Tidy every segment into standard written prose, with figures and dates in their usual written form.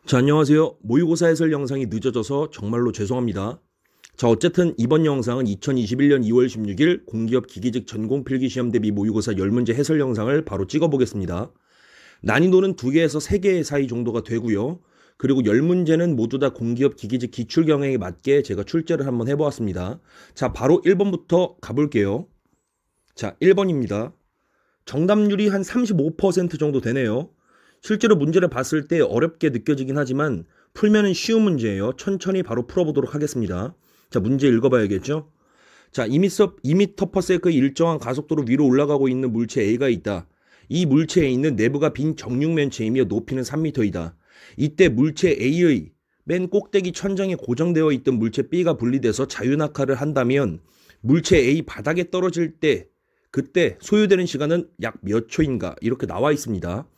자, 안녕하세요. 모의고사 해설 영상이 늦어져서 정말로 죄송합니다. 자, 어쨌든 이번 영상은 2021년 2월 16일 공기업 기계직 전공필기시험 대비 모의고사 10문제 해설 영상을 바로 찍어보겠습니다. 난이도는 2개에서 3개 사이 정도가 되고요. 그리고 10문제는 모두 다 공기업 기계직 기출경향에 맞게 제가 출제를 한번 해보았습니다. 자, 바로 1번부터 가볼게요. 자, 1번입니다. 정답률이 한 35% 정도 되네요. 실제로 문제를 봤을 때 어렵게 느껴지긴 하지만 풀면은 쉬운 문제예요. 천천히 바로 풀어보도록 하겠습니다. 자, 문제 읽어봐야겠죠? 자, 2m/s의 일정한 가속도로 위로 올라가고 있는 물체 A가 있다. 이 물체에 있는 내부가 빈 정육면체이며 높이는 3m이다. 이때 물체 A의 맨 꼭대기 천장에 고정되어 있던 물체 B가 분리돼서 자유낙하를 한다면 물체 A 바닥에 떨어질 때 그때 소요되는 시간은 약 몇 초인가? 이렇게 나와 있습니다.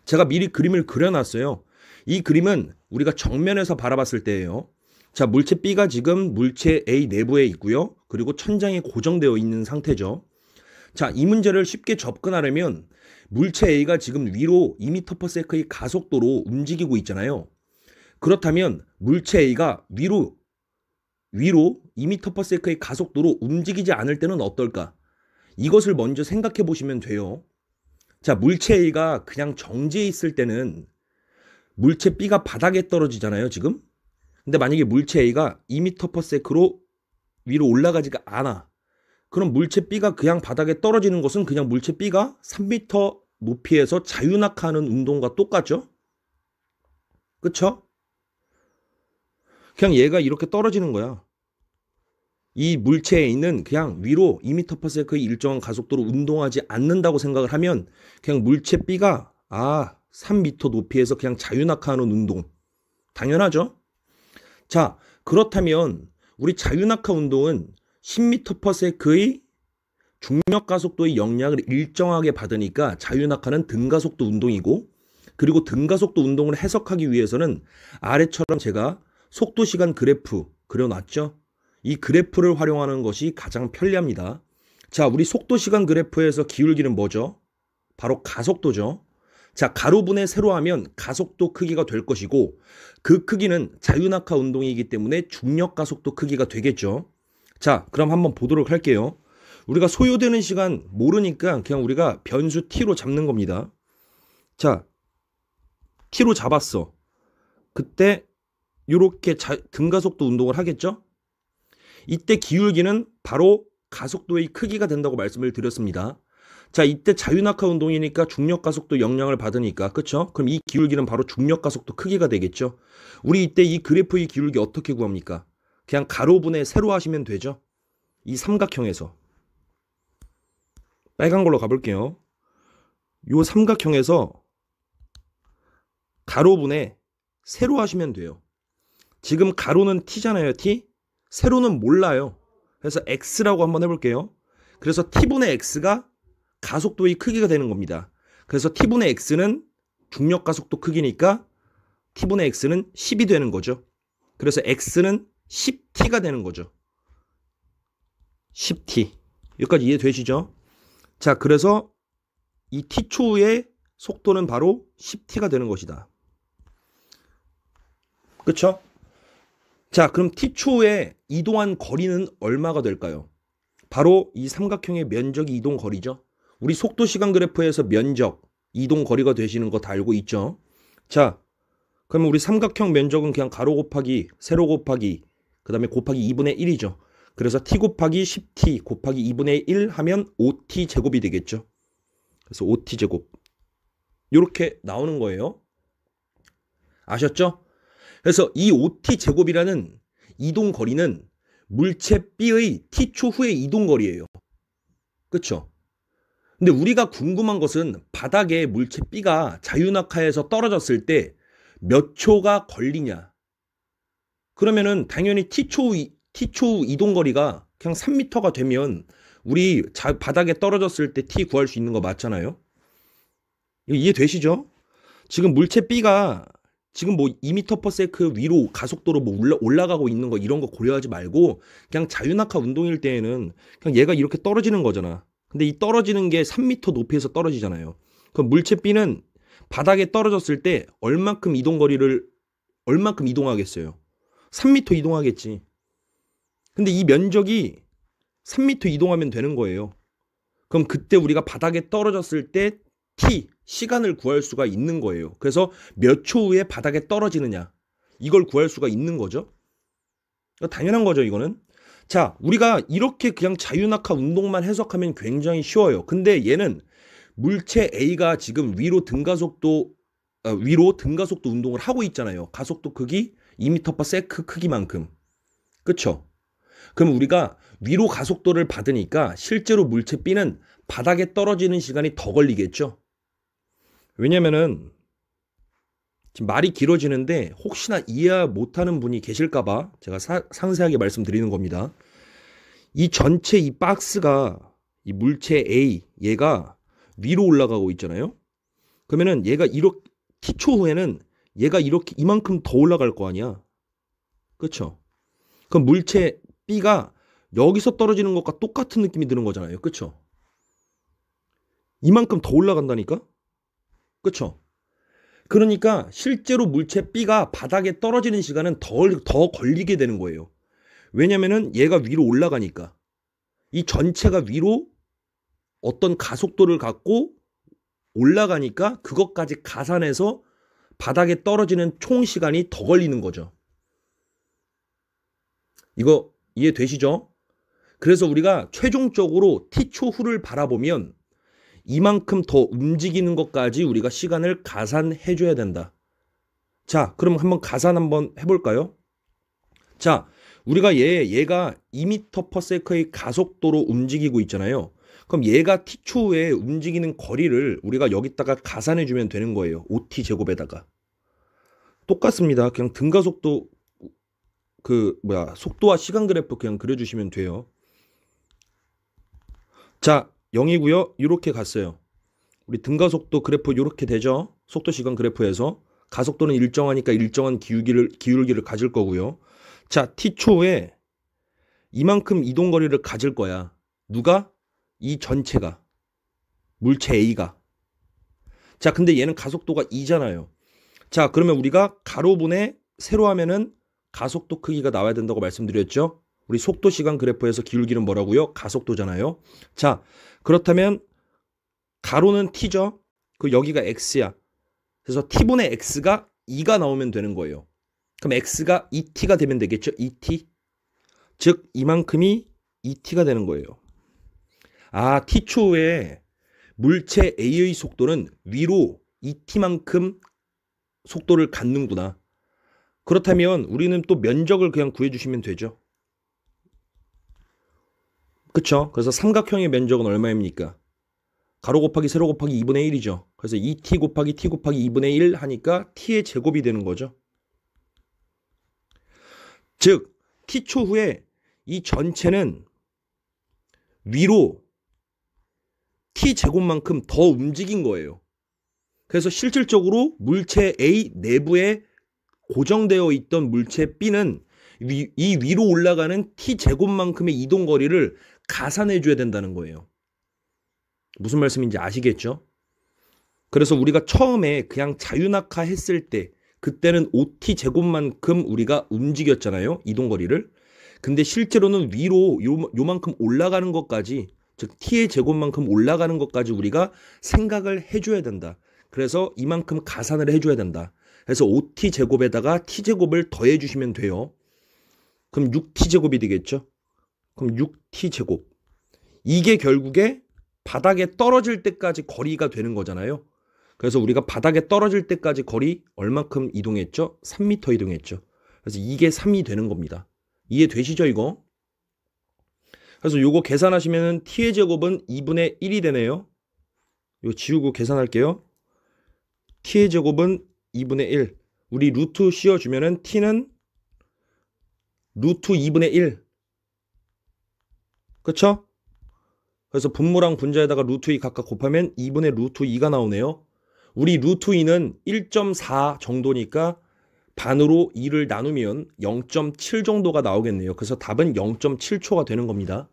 제가 미리 그림을 그려놨어요. 이 그림은 우리가 정면에서 바라봤을 때예요. 자, 물체 B가 지금 물체 A 내부에 있고요. 그리고 천장에 고정되어 있는 상태죠. 자, 이 문제를 쉽게 접근하려면 물체 A가 지금 위로 2m/s의 가속도로 움직이고 있잖아요. 그렇다면 물체 A가 위로 2m/s의 가속도로 움직이지 않을 때는 어떨까? 이것을 먼저 생각해 보시면 돼요. 자, 물체 A가 그냥 정지해 있을 때는 물체 B가 바닥에 떨어지잖아요, 지금. 근데 만약에 물체 A가 2m/s로 위로 올라가지가 않아. 그럼 물체 B가 그냥 바닥에 떨어지는 것은 그냥 물체 B가 3m 높이에서 자유낙하하는 운동과 똑같죠? 그쵸? 그냥 얘가 이렇게 떨어지는 거야. 이 물체에 있는 그냥 위로 2m/s의 일정한 가속도로 운동하지 않는다고 생각을 하면 그냥 물체 B가 3m 높이에서 그냥 자유낙하하는 운동. 당연하죠? 자, 그렇다면 우리 자유낙하 운동은 10m/s의 중력 가속도의 영향을 일정하게 받으니까 자유낙하는 등가속도 운동이고, 그리고 등가속도 운동을 해석하기 위해서는 아래처럼 제가 속도시간 그래프 그려놨죠? 이 그래프를 활용하는 것이 가장 편리합니다. 자, 우리 속도시간 그래프에서 기울기는 뭐죠? 바로 가속도죠. 자, 가로분의 세로 하면 가속도 크기가 될 것이고, 그 크기는 자유낙하 운동이기 때문에 중력 가속도 크기가 되겠죠. 자, 그럼 한번 보도록 할게요. 우리가 소요되는 시간 모르니까 그냥 우리가 변수 t로 잡는 겁니다. 자, t로 잡았어. 그때 이렇게 등가속도 운동을 하겠죠? 이때 기울기는 바로 가속도의 크기가 된다고 말씀을 드렸습니다. 자, 이때 자유낙하 운동이니까 중력 가속도 영향을 받으니까, 그쵸? 그럼 이 기울기는 바로 중력 가속도 크기가 되겠죠? 우리 이때 이 그래프의 기울기 어떻게 구합니까? 그냥 가로분의 세로 하시면 되죠? 이 삼각형에서. 빨간 걸로 가볼게요. 요 삼각형에서 가로분의 세로 하시면 돼요. 지금 가로는 t잖아요, t? 세로는 몰라요. 그래서 x라고 한번 해볼게요. 그래서 t분의 x가 가속도의 크기가 되는 겁니다. 그래서 t분의 x는 중력 가속도 크기니까 t분의 x는 10이 되는 거죠. 그래서 x는 10t가 되는 거죠. 10t. 여기까지 이해되시죠? 자, 그래서 이 t초의 속도는 바로 10t가 되는 것이다. 그쵸? 자, 그럼 t초에 이동한 거리는 얼마가 될까요? 바로 이 삼각형의 면적이 이동 거리죠. 우리 속도시간 그래프에서 면적, 이동 거리가 되시는 거 다 알고 있죠? 자, 그러면 우리 삼각형 면적은 그냥 가로 곱하기 세로 곱하기 그 다음에 곱하기 2분의 1이죠. 그래서 t 곱하기 10t 곱하기 2분의 1 하면 5t 제곱이 되겠죠. 그래서 5t 제곱 이렇게 나오는 거예요. 아셨죠? 그래서 이 5t 제곱이라는 이동 거리는 물체 B의 t초 후의 이동 거리예요. 그쵸? 근데 우리가 궁금한 것은 바닥에 물체 B가 자유낙하에서 떨어졌을 때 몇 초가 걸리냐. 그러면은 당연히 t초 이동 거리가 그냥 3m가 되면 우리 바닥에 떨어졌을 때 t 구할 수 있는 거 맞잖아요. 이거 이해되시죠? 지금 물체 B가 지금 뭐 2m/s 위로 가속도로 뭐 올라가고 있는 거 이런 거 고려하지 말고 그냥 자유낙하 운동일 때에는 그냥 얘가 이렇게 떨어지는 거잖아. 근데 이 떨어지는 게 3m 높이에서 떨어지잖아요. 그럼 물체 B는 바닥에 떨어졌을 때 얼만큼 이동 거리를 얼만큼 이동하겠어요? 3m 이동하겠지. 근데 이 면적이 3m 이동하면 되는 거예요. 그럼 그때 우리가 바닥에 떨어졌을 때 t, 시간을 구할 수가 있는 거예요. 그래서 몇 초 후에 바닥에 떨어지느냐, 이걸 구할 수가 있는 거죠. 당연한 거죠, 이거는. 자, 우리가 이렇게 그냥 자유낙하 운동만 해석하면 굉장히 쉬워요. 근데 얘는 물체 A가 지금 위로 등가속도 운동을 하고 있잖아요. 가속도 크기 2m/s 크기만큼. 그쵸? 그럼 우리가 위로 가속도를 받으니까 실제로 물체 B는 바닥에 떨어지는 시간이 더 걸리겠죠? 왜냐면은 지금 말이 길어지는데 혹시나 이해 못하는 분이 계실까봐 제가 상세하게 말씀드리는 겁니다. 이 전체 이 박스가 이 물체 A, 얘가 위로 올라가고 있잖아요. 그러면은 얘가 이렇게 t초 후에는 얘가 이렇게 이만큼 더 올라갈 거 아니야. 그쵸? 그럼 물체 B가 여기서 떨어지는 것과 똑같은 느낌이 드는 거잖아요. 그쵸? 이만큼 더 올라간다니까? 그쵸? 그러니까 실제로 물체 B가 바닥에 떨어지는 시간은 더 걸리게 되는 거예요. 왜냐면은 얘가 위로 올라가니까. 이 전체가 위로 어떤 가속도를 갖고 올라가니까 그것까지 가산해서 바닥에 떨어지는 총 시간이 더 걸리는 거죠. 이거 이해되시죠? 그래서 우리가 최종적으로 t초 후를 바라보면 이만큼 더 움직이는 것까지 우리가 시간을 가산해 줘야 된다. 자, 그럼 한번 가산 한번 해볼까요? 자, 우리가 얘가 2m/s의 가속도로 움직이고 있잖아요. 그럼 얘가 t초 후에 움직이는 거리를 우리가 여기다가 가산해 주면 되는 거예요. 5t제곱에다가. 똑같습니다. 그냥 등가속도 속도와 시간 그래프 그냥 그려주시면 돼요. 자, 0이고요. 이렇게 갔어요. 우리 등가속도 그래프 이렇게 되죠. 속도 시간 그래프에서 가속도는 일정하니까 일정한 기울기를 가질 거고요. 자, t초에 이만큼 이동거리를 가질 거야. 누가? 이 전체가. 물체 A가. 자, 근데 얘는 가속도가 2잖아요. 자, 그러면 우리가 가로분의 세로 하면은 가속도 크기가 나와야 된다고 말씀드렸죠. 우리 속도 시간 그래프에서 기울기는 뭐라고요? 가속도잖아요. 자, 그렇다면 가로는 t죠. 그 여기가 x야. 그래서 t분의 x가 2가 나오면 되는 거예요. 그럼 x가 2t가 되면 되겠죠? 2t. 즉 이만큼이 2t가 되는 거예요. 아, t초에 물체 A의 속도는 위로 2t만큼 속도를 갖는구나. 그렇다면 우리는 또 면적을 그냥 구해주시면 되죠. 그쵸? 그래서 삼각형의 면적은 얼마입니까? 가로 곱하기 세로 곱하기 2분의 1이죠. 그래서 2t 곱하기 t 곱하기 2분의 1 하니까 t의 제곱이 되는 거죠. 즉 t초 후에 이 전체는 위로 t제곱만큼 더 움직인 거예요. 그래서 실질적으로 물체 A 내부에 고정되어 있던 물체 B는 이 위로 올라가는 t제곱만큼의 이동거리를 가산해 줘야 된다는 거예요. 무슨 말씀인지 아시겠죠? 그래서 우리가 처음에 그냥 자유낙하 했을 때 그때는 5t제곱만큼 우리가 움직였잖아요. 이동거리를. 근데 실제로는 위로 요만큼 올라가는 것까지, 즉 t의 제곱만큼 올라가는 것까지 우리가 생각을 해줘야 된다. 그래서 이만큼 가산을 해줘야 된다. 그래서 5t제곱에다가 t제곱을 더해 주시면 돼요. 그럼 6t제곱이 되겠죠. 그럼 6t제곱. 이게 결국에 바닥에 떨어질 때까지 거리가 되는 거잖아요. 그래서 우리가 바닥에 떨어질 때까지 거리 얼마큼 이동했죠? 3m 이동했죠. 그래서 이게 3이 되는 겁니다. 이해되시죠, 이거? 그래서 요거 계산하시면 t의 제곱은 2분의 1이 되네요. 이거 지우고 계산할게요. t의 제곱은 2분의 1. 우리 루트 씌워주면은 t는 루트 2분의 1. 그쵸? 그래서 분모랑 분자에다가 루트 2 각각 곱하면 2분의 루트 2가 나오네요. 우리 루트 2는 1.4 정도니까 반으로 2를 나누면 0.7 정도가 나오겠네요. 그래서 답은 0.7초가 되는 겁니다.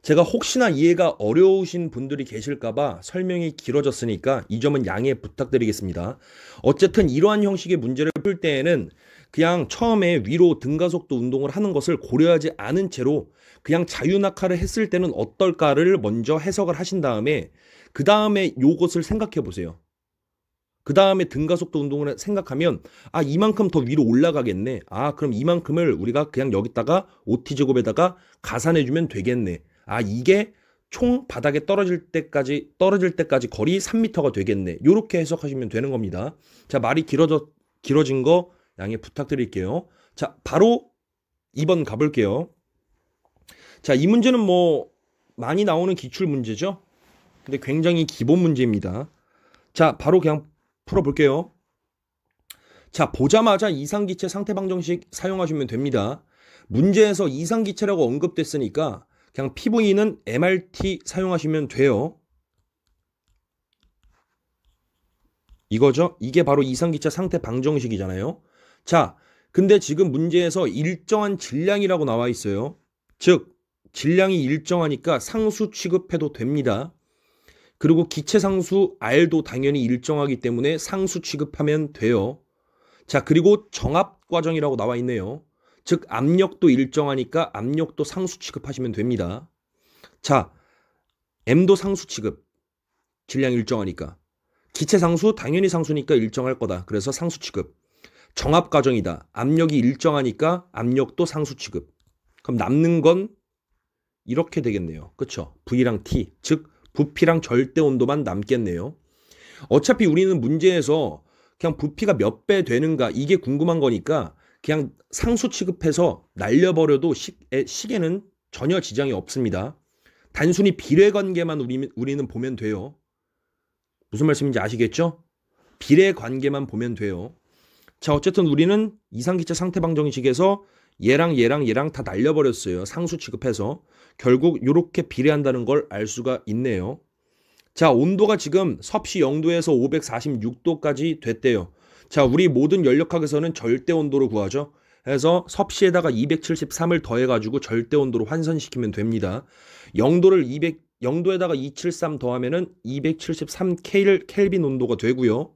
제가 혹시나 이해가 어려우신 분들이 계실까봐 설명이 길어졌으니까 이 점은 양해 부탁드리겠습니다. 어쨌든 이러한 형식의 문제를 풀 때에는 그냥 처음에 위로 등가속도 운동을 하는 것을 고려하지 않은 채로 그냥 자유낙하를 했을 때는 어떨까를 먼저 해석을 하신 다음에 그 다음에 요것을 생각해 보세요. 그 다음에 등가속도 운동을 생각하면 아 이만큼 더 위로 올라가겠네. 아 그럼 이만큼을 우리가 그냥 여기다가 OT제곱에다가 가산해주면 되겠네. 아 이게 총 바닥에 떨어질 때까지 거리 3m가 되겠네. 요렇게 해석하시면 되는 겁니다. 자 말이 길어진 거 양해 부탁드릴게요. 자 바로 2번 가볼게요. 자 이 문제는 뭐 많이 나오는 기출 문제죠. 근데 굉장히 기본 문제입니다. 자 바로 그냥 풀어볼게요. 자 보자마자 이상기체 상태방정식 사용하시면 됩니다. 문제에서 이상기체라고 언급됐으니까 그냥 PV는 MRT 사용하시면 돼요. 이거죠? 이게 바로 이상기체 상태방정식이잖아요. 자 근데 지금 문제에서 일정한 질량이라고 나와 있어요. 즉 질량이 일정하니까 상수 취급해도 됩니다. 그리고 기체 상수 R도 당연히 일정하기 때문에 상수 취급하면 돼요. 자, 그리고 정압 과정이라고 나와 있네요. 즉 압력도 일정하니까 압력도 상수 취급하시면 됩니다. 자, M도 상수 취급. 질량 일정하니까. 기체 상수 당연히 상수니까 일정할 거다. 그래서 상수 취급. 정압 과정이다. 압력이 일정하니까 압력도 상수 취급. 그럼 남는 건 이렇게 되겠네요. 그쵸? V랑 T. 즉 부피랑 절대 온도만 남겠네요. 어차피 우리는 문제에서 그냥 부피가 몇 배 되는가 이게 궁금한 거니까 그냥 상수 취급해서 날려버려도 식에는 전혀 지장이 없습니다. 단순히 비례 관계만 우리는 보면 돼요. 무슨 말씀인지 아시겠죠? 비례 관계만 보면 돼요. 자 어쨌든 우리는 이상기체 상태방정식에서 얘랑 다 날려버렸어요. 상수 취급해서. 결국 이렇게 비례한다는 걸 알 수가 있네요. 자 온도가 지금 섭씨 0도에서 546도까지 됐대요. 자 우리 모든 연력학에서는 절대 온도를 구하죠. 그래서 섭씨에다가 273을 더해가지고 절대 온도로 환산시키면 됩니다. 0도에다가 273 더하면은 273 켈빈 온도가 되고요.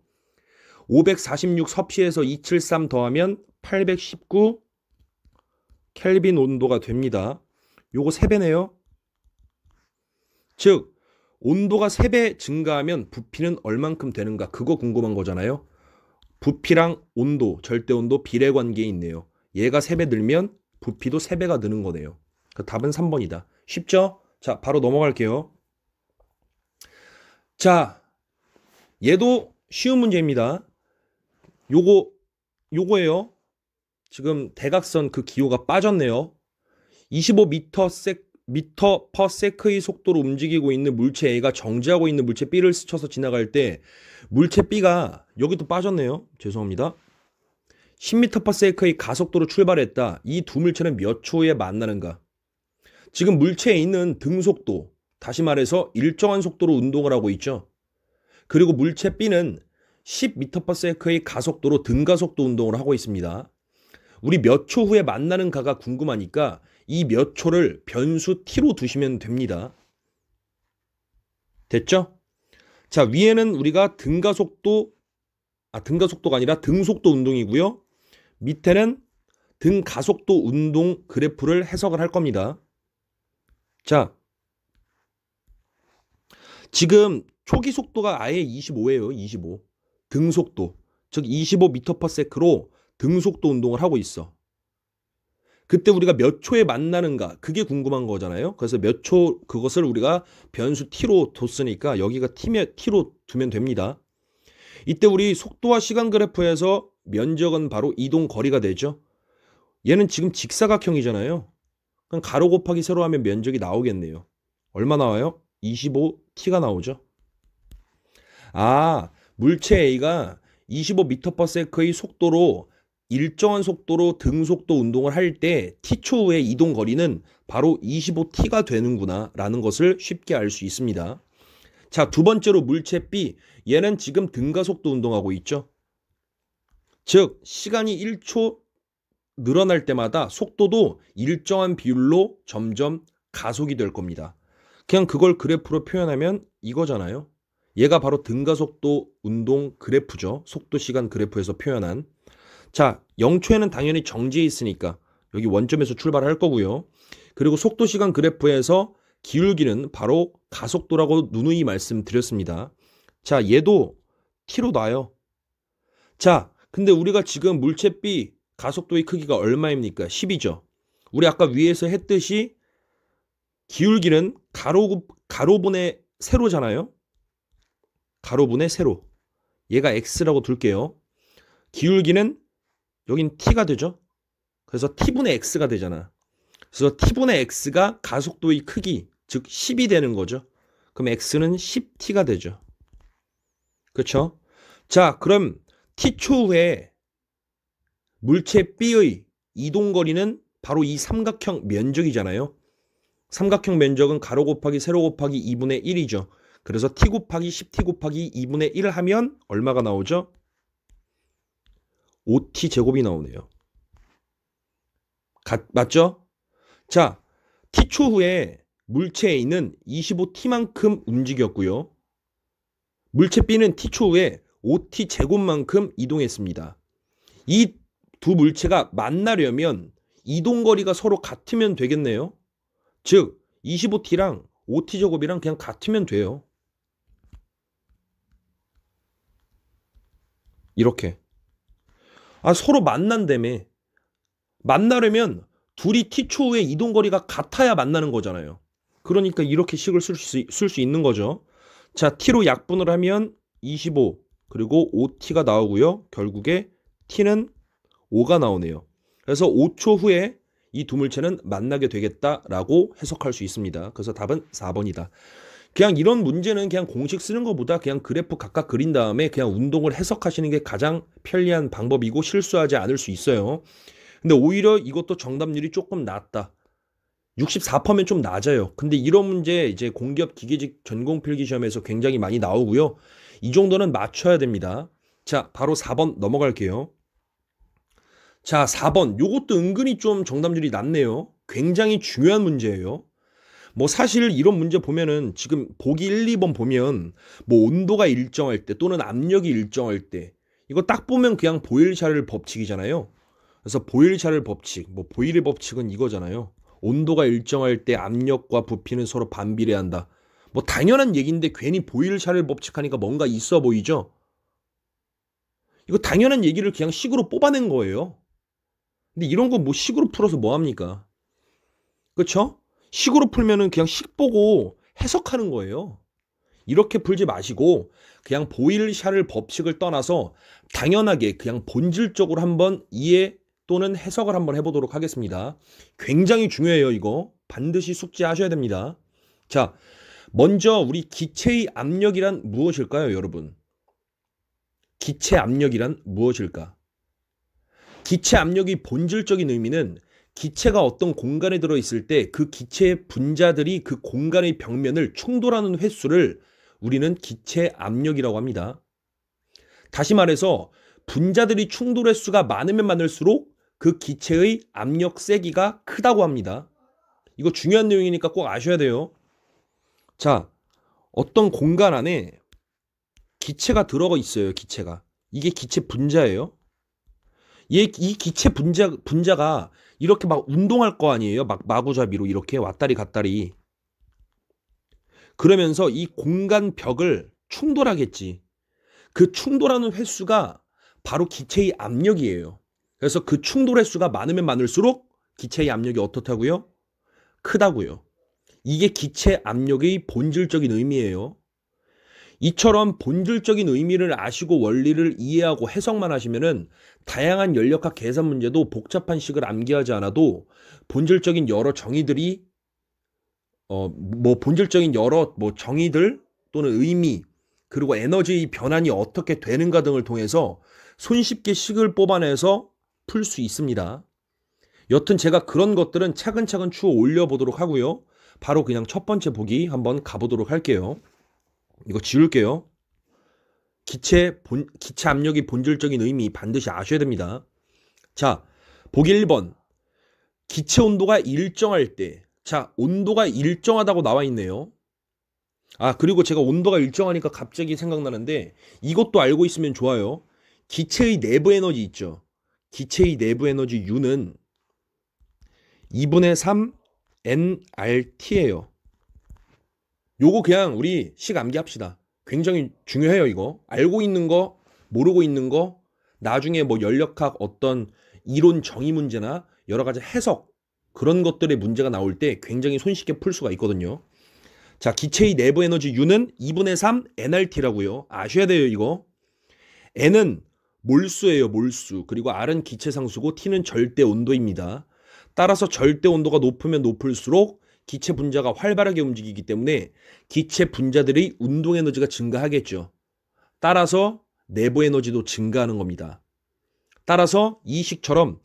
546 섭씨에서 273 더하면 819 켈빈 온도가 됩니다. 요거 3배네요. 즉 온도가 3배 증가하면 부피는 얼만큼 되는가 그거 궁금한 거잖아요. 부피랑 온도, 절대온도 비례관계에 있네요. 얘가 3배 늘면 부피도 3배가 느는 거네요. 그 답은 3번이다. 쉽죠? 자 바로 넘어갈게요. 자 얘도 쉬운 문제입니다. 요거예요. 지금 대각선 그 기호가 빠졌네요. 25m/s의 속도로 움직이고 있는 물체 A가 정지하고 있는 물체 B를 스쳐서 지나갈 때 물체 B가 여기도 빠졌네요. 죄송합니다. 10m/s의 가속도로 출발했다. 이 두 물체는 몇 초에 만나는가? 지금 물체에 있는 등속도, 다시 말해서 일정한 속도로 운동을 하고 있죠. 그리고 물체 B는 10m/s의 가속도로 등가속도 운동을 하고 있습니다. 우리 몇 초 후에 만나는가가 궁금하니까 이 몇 초를 변수 t로 두시면 됩니다. 됐죠? 자, 위에는 우리가 등가속도가 아니라 등속도 운동이고요. 밑에는 등가속도 운동 그래프를 해석을 할 겁니다. 자, 지금 초기 속도가 아예 25예요. 25. 등속도. 즉 25m/s로 등속도 운동을 하고 있어. 그때 우리가 몇 초에 만나는가 그게 궁금한 거잖아요. 그래서 몇 초 그것을 우리가 변수 t로 뒀으니까 여기가 t로 두면 됩니다. 이때 우리 속도와 시간 그래프에서 면적은 바로 이동 거리가 되죠. 얘는 지금 직사각형이잖아요. 그럼 가로 곱하기 세로 하면 면적이 나오겠네요. 얼마 나와요? 25t가 나오죠. 아, 물체 A가 25m/s의 속도로 일정한 속도로 등속도 운동을 할 때 t초 후의 이동 거리는 바로 25t가 되는구나 라는 것을 쉽게 알 수 있습니다. 자, 두 번째로 물체 B, 얘는 지금 등가속도 운동하고 있죠. 즉 시간이 1초 늘어날 때마다 속도도 일정한 비율로 점점 가속이 될 겁니다. 그냥 그걸 그래프로 표현하면 이거잖아요. 얘가 바로 등가속도 운동 그래프죠. 속도 시간 그래프에서 표현한. 자, 0초에는 당연히 정지해 있으니까 여기 원점에서 출발할 거고요. 그리고 속도 시간 그래프에서 기울기는 바로 가속도라고 누누이 말씀드렸습니다. 자, 얘도 t로 놔요. 자, 근데 우리가 지금 물체 B 가속도의 크기가 얼마입니까? 10이죠. 우리 아까 위에서 했듯이 기울기는 가로분의 세로잖아요. 가로분의 세로. 얘가 x라고 둘게요. 기울기는 여긴 t가 되죠. 그래서 t분의 x가 되잖아. 그래서 t분의 x가 가속도의 크기, 즉 10이 되는 거죠. 그럼 x는 10t가 되죠. 그렇죠? 자, 그럼 t초 후에 물체 B의 이동거리는 바로 이 삼각형 면적이잖아요. 삼각형 면적은 가로 곱하기 세로 곱하기 2분의 1이죠. 그래서 t 곱하기 10t 곱하기 2분의 1 하면 얼마가 나오죠? 5t 제곱이 나오네요. 맞죠? 자, t초 후에 물체에 있는 25t만큼 움직였고요. 물체 B는 t초 후에 5t 제곱만큼 이동했습니다. 이 두 물체가 만나려면 이동거리가 서로 같으면 되겠네요. 즉 25t랑 5t 제곱이랑 그냥 같으면 돼요. 이렇게. 서로 만난다며. 만나려면 둘이 t초 후에 이동거리가 같아야 만나는 거잖아요. 그러니까 이렇게 식을 쓸 수 있는 거죠. 자, t로 약분을 하면 25 그리고 5t가 나오고요. 결국에 t는 5가 나오네요. 그래서 5초 후에 이 두 물체는 만나게 되겠다라고 해석할 수 있습니다. 그래서 답은 4번이다. 그냥 이런 문제는 그냥 공식 쓰는 것보다 그냥 그래프 각각 그린 다음에 그냥 운동을 해석하시는 게 가장 편리한 방법이고 실수하지 않을 수 있어요. 근데 오히려 이것도 정답률이 조금 낮다. 64%면 좀 낮아요. 근데 이런 문제 이제 공기업 기계직 전공 필기 시험에서 굉장히 많이 나오고요. 이 정도는 맞춰야 됩니다. 자, 바로 4번 넘어갈게요. 자, 4번. 요것도 은근히 좀 정답률이 낮네요. 굉장히 중요한 문제예요. 뭐 사실 이런 문제 보면은 지금 보기 1, 2번 보면 뭐 온도가 일정할 때 또는 압력이 일정할 때 이거 딱 보면 그냥 보일샤를 법칙이잖아요. 그래서 보일샤를 법칙, 뭐 보일의 법칙은 이거잖아요. 온도가 일정할 때 압력과 부피는 서로 반비례한다. 뭐 당연한 얘기인데 괜히 보일샤를 법칙하니까 뭔가 있어 보이죠? 이거 당연한 얘기를 그냥 식으로 뽑아낸 거예요. 근데 이런 거 뭐 식으로 풀어서 뭐 합니까? 그쵸? 식으로 풀면은 그냥 식 보고 해석하는 거예요. 이렇게 풀지 마시고 그냥 보일샤를 법칙을 떠나서 당연하게 그냥 본질적으로 한번 이해 또는 해석을 한번 해보도록 하겠습니다. 굉장히 중요해요. 이거 반드시 숙지하셔야 됩니다. 자, 먼저 우리 기체의 압력이란 무엇일까요, 여러분? 기체 압력이란 무엇일까? 기체 압력의 본질적인 의미는 기체가 어떤 공간에 들어있을 때 그 기체의 분자들이 그 공간의 벽면을 충돌하는 횟수를 우리는 기체 압력이라고 합니다. 다시 말해서 분자들이 충돌 횟수가 많으면 많을수록 그 기체의 압력 세기가 크다고 합니다. 이거 중요한 내용이니까 꼭 아셔야 돼요. 자, 어떤 공간 안에 기체가 들어가 있어요. 기체가. 이게 기체 분자예요. 이 기체 분자가 이렇게 막 운동할 거 아니에요. 막 마구잡이로 이렇게 왔다리 갔다리. 그러면서 이 공간 벽을 충돌하겠지. 그 충돌하는 횟수가 바로 기체의 압력이에요. 그래서 그 충돌 횟수가 많으면 많을수록 기체의 압력이 어떻다고요? 크다고요. 이게 기체 압력의 본질적인 의미예요. 이처럼 본질적인 의미를 아시고 원리를 이해하고 해석만 하시면은 다양한 연력학 계산 문제도 복잡한 식을 암기하지 않아도 본질적인 여러 정의들이 본질적인 여러 정의들 또는 의미 그리고 에너지의 변환이 어떻게 되는가 등을 통해서 손쉽게 식을 뽑아내서 풀 수 있습니다. 여튼 제가 그런 것들은 차근차근 추어 올려보도록 하고요. 바로 그냥 첫 번째 보기 한번 가보도록 할게요. 이거 지울게요. 기체 압력의 본질적인 의미 반드시 아셔야 됩니다. 자, 보기 1번. 기체 온도가 일정할 때. 자, 온도가 일정하다고 나와 있네요. 아, 그리고 제가 온도가 일정하니까 갑자기 생각나는데 이것도 알고 있으면 좋아요. 기체의 내부 에너지 있죠. 기체의 내부 에너지 U는 2분의 3 nRT예요. 요거 그냥 우리 식 암기합시다. 굉장히 중요해요, 이거. 알고 있는 거, 모르고 있는 거, 나중에 뭐 연력학 어떤 이론 정의 문제나 여러 가지 해석 그런 것들의 문제가 나올 때 굉장히 손쉽게 풀 수가 있거든요. 자, 기체의 내부 에너지 U는 2분의 3 nRT라고요. 아셔야 돼요, 이거. N은 몰수예요, 몰수. 그리고 R은 기체 상수고 T는 절대 온도입니다. 따라서 절대 온도가 높으면 높을수록 기체 분자가 활발하게 움직이기 때문에 기체 분자들의 운동 에너지가 증가하겠죠. 따라서 내부 에너지도 증가하는 겁니다. 따라서 이 식처럼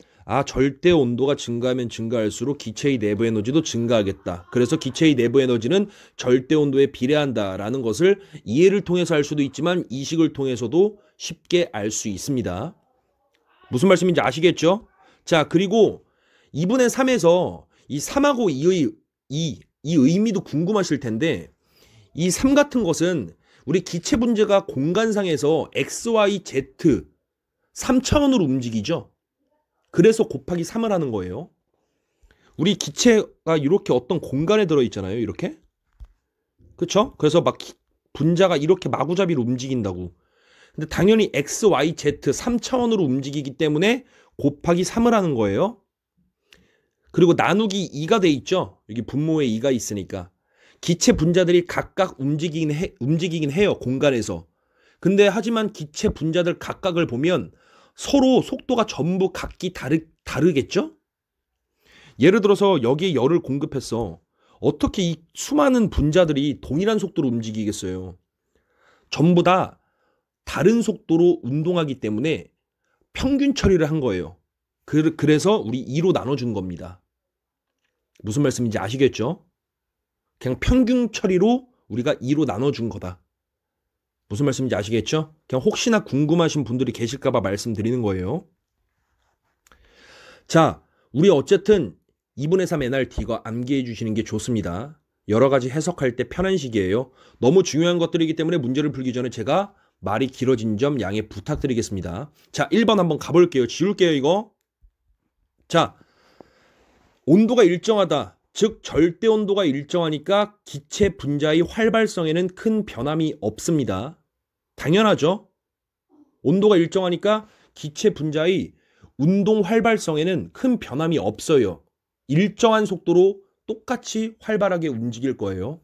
절대 온도가 증가하면 증가할수록 기체의 내부 에너지도 증가하겠다. 그래서 기체의 내부 에너지는 절대 온도에 비례한다라는 것을 이해를 통해서 알 수도 있지만 이 식을 통해서도 쉽게 알 수 있습니다. 무슨 말씀인지 아시겠죠? 자, 그리고 2분의 3에서 이 3하고 2의 이 의미도 궁금하실 텐데 이 3 같은 것은 우리 기체 분자가 공간상에서 X, Y, Z 3차원으로 움직이죠. 그래서 곱하기 3을 하는 거예요. 우리 기체가 이렇게 어떤 공간에 들어있잖아요. 이렇게. 그쵸? 그래서 막 분자가 이렇게 마구잡이로 움직인다고. 근데 당연히 X, Y, Z 3차원으로 움직이기 때문에 곱하기 3을 하는 거예요. 그리고 나누기 2가 돼 있죠. 여기 분모에 2가 있으니까. 기체 분자들이 각각 움직이긴 해요. 공간에서. 근데 하지만 기체 분자들 각각을 보면 서로 속도가 전부 각기 다르겠죠? 예를 들어서 여기에 열을 공급했어. 어떻게 이 수많은 분자들이 동일한 속도로 움직이겠어요? 전부 다 다른 속도로 운동하기 때문에 평균 처리를 한 거예요. 그래서 우리 2로 나눠준 겁니다. 무슨 말씀인지 아시겠죠? 그냥 평균 처리로 우리가 2로 나눠준 거다. 무슨 말씀인지 아시겠죠? 그냥 혹시나 궁금하신 분들이 계실까봐 말씀드리는 거예요. 자, 우리 어쨌든 2분의 3 nRT가 암기해 주시는 게 좋습니다. 여러 가지 해석할 때 편한 식이에요. 너무 중요한 것들이기 때문에 문제를 풀기 전에 제가 말이 길어진 점 양해 부탁드리겠습니다. 자, 1번 한번 가볼게요. 지울게요, 이거. 자, 온도가 일정하다. 즉 절대 온도가 일정하니까 기체 분자의 활발성에는 큰 변함이 없습니다. 당연하죠. 온도가 일정하니까 기체 분자의 운동 활발성에는 큰 변함이 없어요. 일정한 속도로 똑같이 활발하게 움직일 거예요.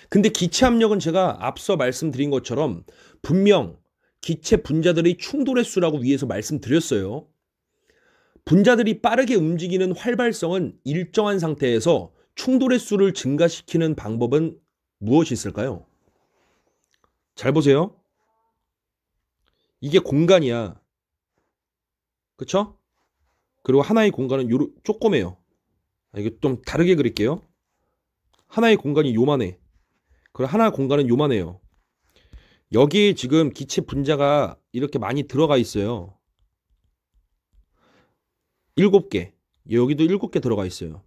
근데 기체 압력은 제가 앞서 말씀드린 것처럼 분명 기체 분자들의 충돌 횟수라고 위에서 말씀드렸어요. 분자들이 빠르게 움직이는 활발성은 일정한 상태에서 충돌 횟수를 증가시키는 방법은 무엇이 있을까요? 잘 보세요. 이게 공간이야. 그쵸? 그리고 하나의 공간은 조그매요. 이거 좀 다르게 그릴게요. 하나의 공간이 요만해. 그리고 하나의 공간은 요만해요. 여기에 지금 기체 분자가 이렇게 많이 들어가 있어요. 7개. 여기도 7개 들어가 있어요.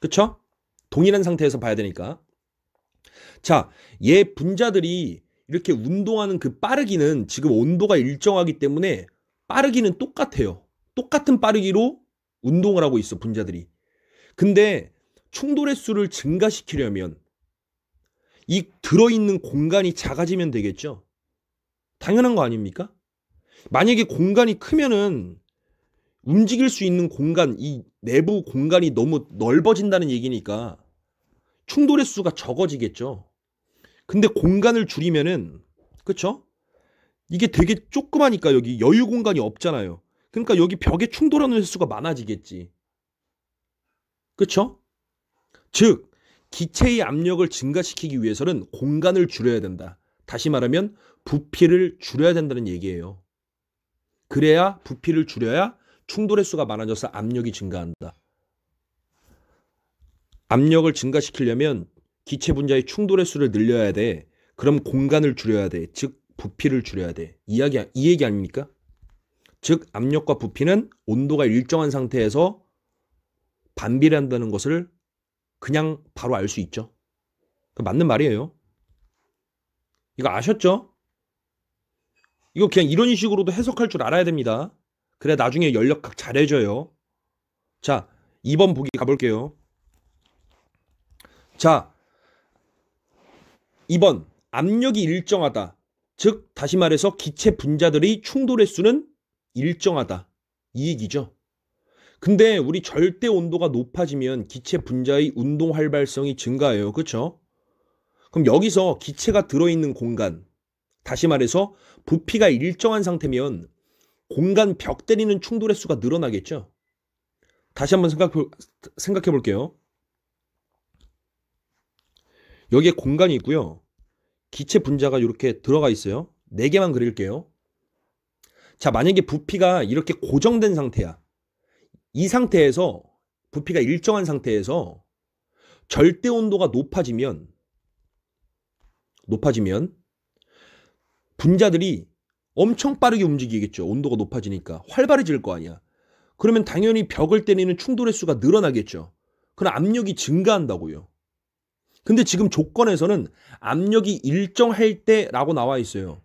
그쵸? 동일한 상태에서 봐야 되니까. 자, 얘 분자들이 이렇게 운동하는 그 빠르기는 지금 온도가 일정하기 때문에 빠르기는 똑같아요. 똑같은 빠르기로 운동을 하고 있어, 분자들이. 근데 충돌 횟수를 증가시키려면 이 들어있는 공간이 작아지면 되겠죠? 당연한 거 아닙니까? 만약에 공간이 크면은 움직일 수 있는 공간, 이 내부 공간이 너무 넓어진다는 얘기니까 충돌 횟수가 적어지겠죠. 근데 공간을 줄이면은, 그쵸? 이게 되게 조그마니까 여기 여유 공간이 없잖아요. 그러니까 여기 벽에 충돌하는 횟수가 많아지겠지. 그쵸? 즉, 기체의 압력을 증가시키기 위해서는 공간을 줄여야 된다. 다시 말하면 부피를 줄여야 된다는 얘기예요. 그래야 부피를 줄여야 충돌 횟수가 많아져서 압력이 증가한다. 압력을 증가시키려면 기체 분자의 충돌 횟수를 늘려야 돼. 그럼 공간을 줄여야 돼. 즉 부피를 줄여야 돼. 이 얘기 아닙니까? 즉 압력과 부피는 온도가 일정한 상태에서 반비례한다는 것을 그냥 바로 알 수 있죠. 맞는 말이에요. 이거 아셨죠? 이거 그냥 이런 식으로도 해석할 줄 알아야 됩니다. 그래 나중에 연력학 잘해줘요. 자, 2번 보기 가볼게요. 자, 2번 압력이 일정하다. 즉 다시 말해서 기체 분자들의 충돌의 수는 일정하다. 이 얘기죠. 근데 우리 절대 온도가 높아지면 기체 분자의 운동 활발성이 증가해요. 그렇죠? 그럼 여기서 기체가 들어있는 공간, 다시 말해서 부피가 일정한 상태면 공간 벽 때리는 충돌의 수가 늘어나겠죠. 다시 한번 생각해 볼게요. 여기에 공간이 있고요. 기체 분자가 이렇게 들어가 있어요. 4개만 그릴게요. 자, 만약에 부피가 이렇게 고정된 상태야. 이 상태에서 부피가 일정한 상태에서 절대 온도가 높아지면 분자들이 엄청 빠르게 움직이겠죠. 온도가 높아지니까 활발해질 거 아니야. 그러면 당연히 벽을 때리는 충돌의 수가 늘어나겠죠. 그럼 압력이 증가한다고요. 근데 지금 조건에서는 압력이 일정할 때라고 나와 있어요.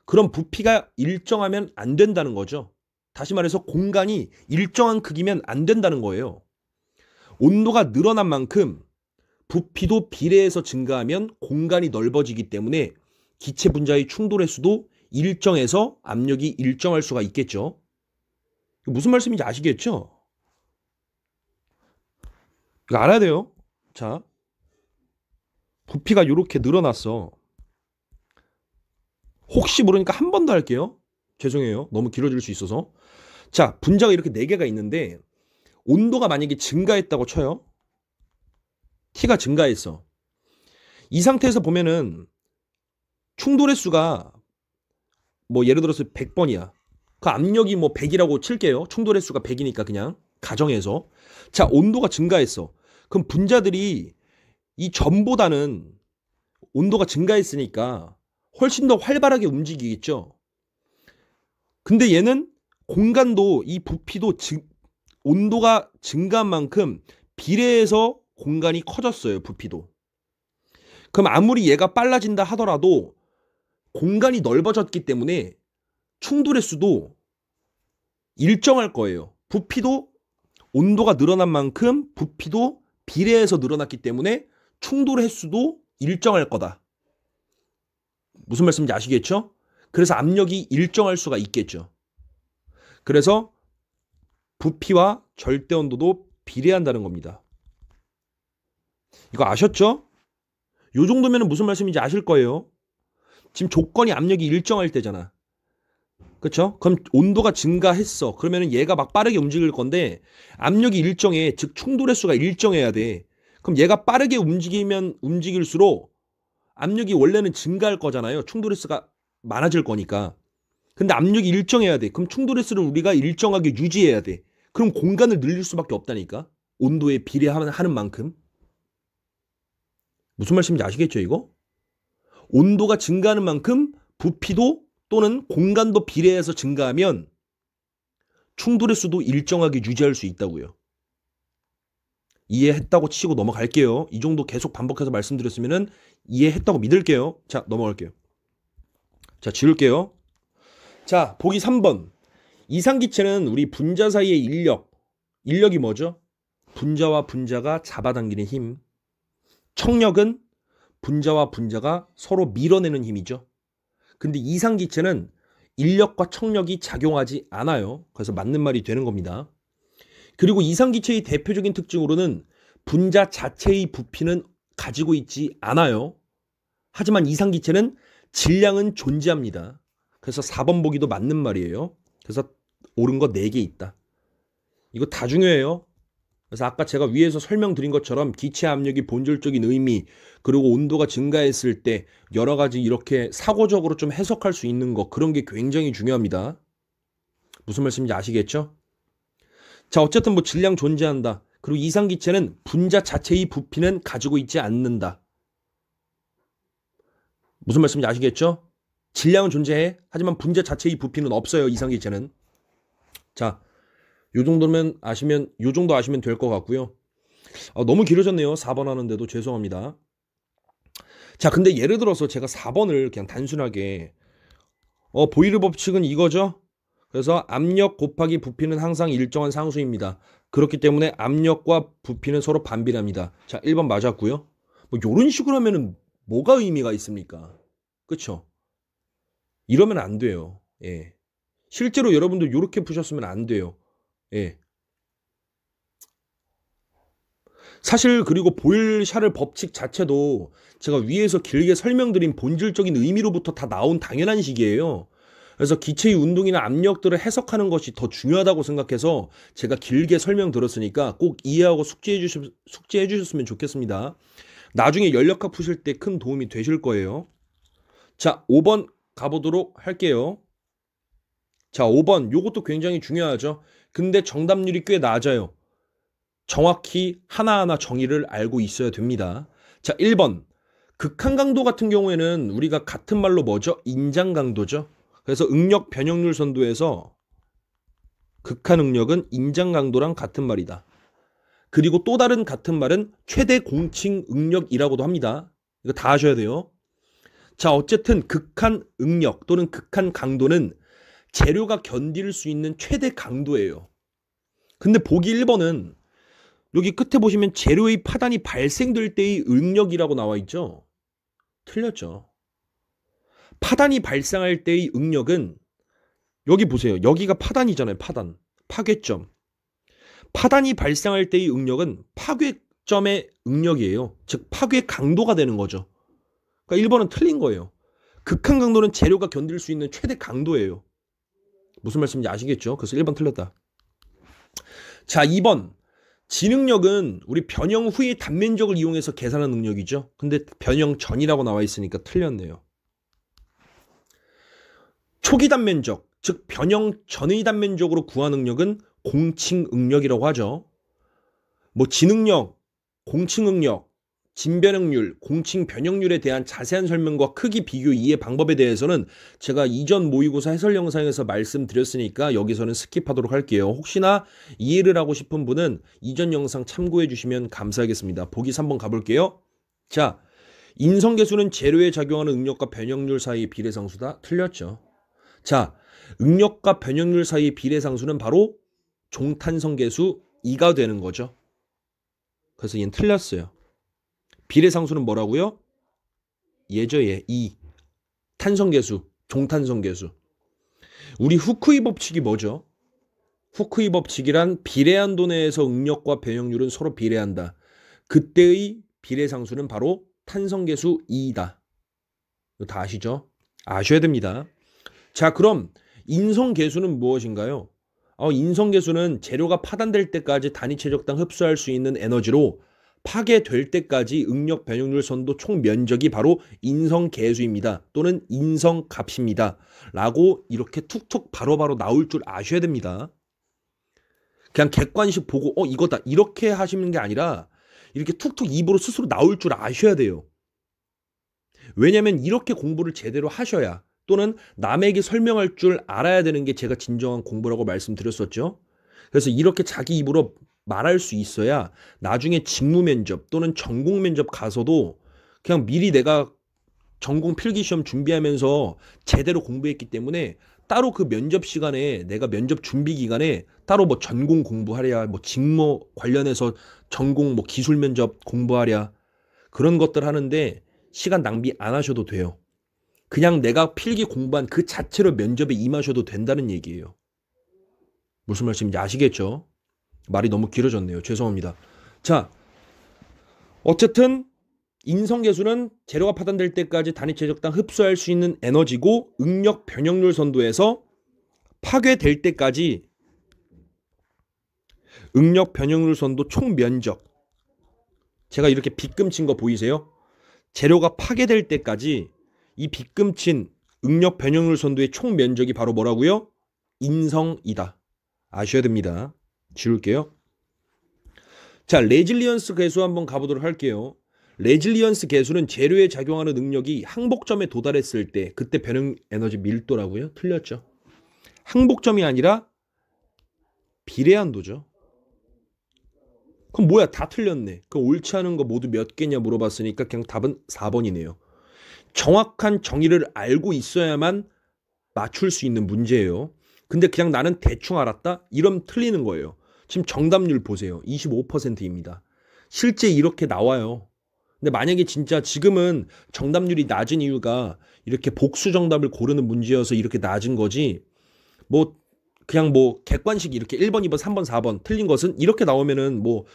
그럼 부피가 일정하면 안 된다는 거죠. 다시 말해서 공간이 일정한 크기면 안 된다는 거예요. 온도가 늘어난 만큼 부피도 비례해서 증가하면 공간이 넓어지기 때문에 기체 분자의 충돌의 수도 일정해서 압력이 일정할 수가 있겠죠. 무슨 말씀인지 아시겠죠? 이거 알아야 돼요. 자, 부피가 이렇게 늘어났어. 혹시 모르니까 한 번 더 할게요. 죄송해요. 너무 길어질 수 있어서. 자, 분자가 이렇게 4개가 있는데 온도가 만약에 증가했다고 쳐요. T가 증가했어. 이 상태에서 보면은 충돌의 수가 뭐 예를 들어서 100번이야. 그 압력이 뭐 100이라고 칠게요. 충돌의 수가 100이니까 그냥 가정해서. 자, 온도가 증가했어. 그럼 분자들이 이 전보다는 온도가 증가했으니까 훨씬 더 활발하게 움직이겠죠. 근데 얘는 공간도 이 부피도 온도가 증가한 만큼 비례해서 공간이 커졌어요. 부피도. 그럼 아무리 얘가 빨라진다 하더라도 공간이 넓어졌기 때문에 충돌의 수도 일정할 거예요. 부피도 온도가 늘어난 만큼 부피도 비례해서 늘어났기 때문에 충돌의 횟수도 일정할 거다. 무슨 말씀인지 아시겠죠? 그래서 압력이 일정할 수가 있겠죠. 그래서 부피와 절대 온도도 비례한다는 겁니다. 이거 아셨죠? 요 정도면 무슨 말씀인지 아실 거예요. 지금 조건이 압력이 일정할 때잖아. 그렇죠? 그럼 온도가 증가했어. 그러면 얘가 막 빠르게 움직일 건데 압력이 일정해. 즉 충돌의 수가 일정해야 돼. 그럼 얘가 빠르게 움직일수록 압력이 원래는 증가할 거잖아요. 충돌의 수가 많아질 거니까. 근데 압력이 일정해야 돼. 그럼 충돌의 수를 우리가 일정하게 유지해야 돼. 그럼 공간을 늘릴 수밖에 없다니까. 온도에 비례하는 만큼. 무슨 말씀인지 아시겠죠, 이거? 온도가 증가하는 만큼 부피도 또는 공간도 비례해서 증가하면 충돌의 수도 일정하게 유지할 수 있다고요. 이해했다고 치고 넘어갈게요. 이 정도 계속 반복해서 말씀드렸으면 이해했다고 믿을게요. 자, 넘어갈게요. 자, 지울게요. 자, 보기 3번. 이상기체는 우리 분자 사이의 인력이 뭐죠? 분자와 분자가 잡아당기는 힘. 청력은 분자와 분자가 서로 밀어내는 힘이죠. 근데 이상기체는 인력과 청력이 작용하지 않아요. 그래서 맞는 말이 되는 겁니다. 그리고 이상기체의 대표적인 특징으로는 분자 자체의 부피는 가지고 있지 않아요. 하지만 이상기체는 질량은 존재합니다. 그래서 4번 보기도 맞는 말이에요. 그래서 옳은 거 4개 있다. 이거 다 중요해요. 그래서 아까 제가 위에서 설명드린 것처럼 기체 압력이 본질적인 의미, 그리고 온도가 증가했을 때 여러 가지 이렇게 사고적으로 좀 해석할 수 있는 거, 그런 게 굉장히 중요합니다. 무슨 말씀인지 아시겠죠? 자, 어쨌든 뭐 질량 존재한다. 그리고 이상기체는 분자 자체의 부피는 가지고 있지 않는다. 무슨 말씀인지 아시겠죠? 질량은 존재해. 하지만 분자 자체의 부피는 없어요. 이상기체는. 자, 요 정도 아시면 될 것 같고요. 너무 길어졌네요. 4번 하는데도 죄송합니다. 자, 근데 예를 들어서 제가 4번을 그냥 단순하게 보이르 법칙은 이거죠. 그래서 압력 곱하기 부피는 항상 일정한 상수입니다. 그렇기 때문에 압력과 부피는 서로 반비례합니다. 자, 1번 맞았고요. 뭐 이런 식으로 하면은 뭐가 의미가 있습니까? 그쵸? 이러면 안 돼요. 예. 실제로 여러분들 이렇게 푸셨으면 안 돼요. 예. 사실 그리고 보일샤를 법칙 자체도 제가 위에서 길게 설명드린 본질적인 의미로부터 다 나온 당연한 식이에요. 그래서 기체의 운동이나 압력들을 해석하는 것이 더 중요하다고 생각해서 제가 길게 설명드렸으니까 꼭 이해하고 숙제해 주셨으면 좋겠습니다. 나중에 연력학 푸실 때 큰 도움이 되실 거예요. 자, 5번 가보도록 할게요. 자, 5번 요것도 굉장히 중요하죠. 근데 정답률이 꽤 낮아요. 정확히 하나하나 정의를 알고 있어야 됩니다. 자, 1번. 극한 강도 같은 경우에는 우리가 같은 말로 뭐죠? 인장 강도죠. 그래서 응력 변형률 선도에서 극한 응력은 인장 강도랑 같은 말이다. 그리고 또 다른 같은 말은 최대 공칭 응력이라고도 합니다. 이거 다 아셔야 돼요. 자, 어쨌든 극한 응력 또는 극한 강도는 재료가 견딜 수 있는 최대 강도예요. 근데 보기 1번은 여기 끝에 보시면 재료의 파단이 발생될 때의 응력이라고 나와 있죠. 틀렸죠. 파단이 발생할 때의 응력은 여기 보세요. 여기가 파단이잖아요. 파단. 파괴점. 파단이 발생할 때의 응력은 파괴점의 응력이에요. 즉 파괴 강도가 되는 거죠. 그러니까 1번은 틀린 거예요. 극한 강도는 재료가 견딜 수 있는 최대 강도예요. 무슨 말씀인지 아시겠죠? 그래서 1번 틀렸다. 자, 2번. 진응력은 우리 변형 후의 단면적을 이용해서 계산한 능력이죠. 근데 변형 전이라고 나와 있으니까 틀렸네요. 초기 단면적, 즉 변형 전의 단면적으로 구한 응력은 공칭 응력이라고 하죠. 뭐 진응력, 공칭 응력, 진변형률, 공칭 변형률에 대한 자세한 설명과 크기 비교 이해 방법에 대해서는 제가 이전 모의고사 해설 영상에서 말씀드렸으니까 여기서는 스킵하도록 할게요. 혹시나 이해를 하고 싶은 분은 이전 영상 참고해 주시면 감사하겠습니다. 보기 3번 가볼게요. 자, 인성계수는 재료에 작용하는 응력과 변형률 사이의 비례상수다. 틀렸죠. 자, 응력과 변형률 사이의 비례상수는 바로 종탄성계수 2가 되는 거죠. 그래서 얘는 틀렸어요. 비례상수는 뭐라고요? 얘죠, 얘. 2. 탄성계수, 종탄성계수. 우리 후쿠이 법칙이 뭐죠? 후쿠이 법칙이란 비례한도 내에서 응력과 변형률은 서로 비례한다. 그때의 비례상수는 바로 탄성계수 2이다. 이거 다 아시죠? 아셔야 됩니다. 자, 그럼 인성계수는 무엇인가요? 인성계수는 재료가 파단될 때까지 단위 체적당 흡수할 수 있는 에너지로 파괴될 때까지 응력 변형률 선도 총 면적이 바로 인성계수입니다. 또는 인성값입니다. 라고 이렇게 툭툭 바로바로 나올 줄 아셔야 됩니다. 그냥 객관식 보고 이거다 이렇게 하시는 게 아니라 이렇게 툭툭 입으로 스스로 나올 줄 아셔야 돼요. 왜냐면 이렇게 공부를 제대로 하셔야 또는 남에게 설명할 줄 알아야 되는 게 제가 진정한 공부라고 말씀드렸었죠. 그래서 이렇게 자기 입으로 말할 수 있어야 나중에 직무 면접 또는 전공 면접 가서도 그냥 미리 내가 전공 필기시험 준비하면서 제대로 공부했기 때문에 따로 그 면접 시간에 내가 면접 준비 기간에 따로 뭐 전공 공부하랴 뭐 직무 관련해서 전공 뭐 기술 면접 공부하랴 그런 것들 하는데 시간 낭비 안 하셔도 돼요. 그냥 내가 필기 공부한 그 자체로 면접에 임하셔도 된다는 얘기예요. 무슨 말씀인지 아시겠죠? 말이 너무 길어졌네요. 죄송합니다. 자, 어쨌든 인성계수는 재료가 파단될 때까지 단위 체적당 흡수할 수 있는 에너지고 응력 변형률 선도에서 파괴될 때까지 응력 변형률 선도 총 면적 제가 이렇게 빗금 친 거 보이세요? 재료가 파괴될 때까지 이 빗금 친 응력 변형률 선도의 총 면적이 바로 뭐라고요? 인성이다. 아셔야 됩니다. 지울게요. 자, 레질리언스 계수 한번 가보도록 할게요. 레질리언스 계수는 재료에 작용하는 능력이 항복점에 도달했을 때 그때 변형 에너지 밀도라고요? 틀렸죠. 항복점이 아니라 비례한도죠. 그럼 뭐야? 다 틀렸네. 그럼 옳지 않은 거 모두 몇 개냐 물어봤으니까 그냥 답은 4번이네요. 정확한 정의를 알고 있어야만 맞출 수 있는 문제예요. 근데 그냥 나는 대충 알았다? 이러면 틀리는 거예요. 지금 정답률 보세요. 25%입니다. 실제 이렇게 나와요. 근데 만약에 진짜 지금은 정답률이 낮은 이유가 이렇게 복수 정답을 고르는 문제여서 이렇게 낮은 거지, 뭐 그냥 뭐 객관식 이렇게 1번, 2번, 3번, 4번 틀린 것은 이렇게 나오면은 뭐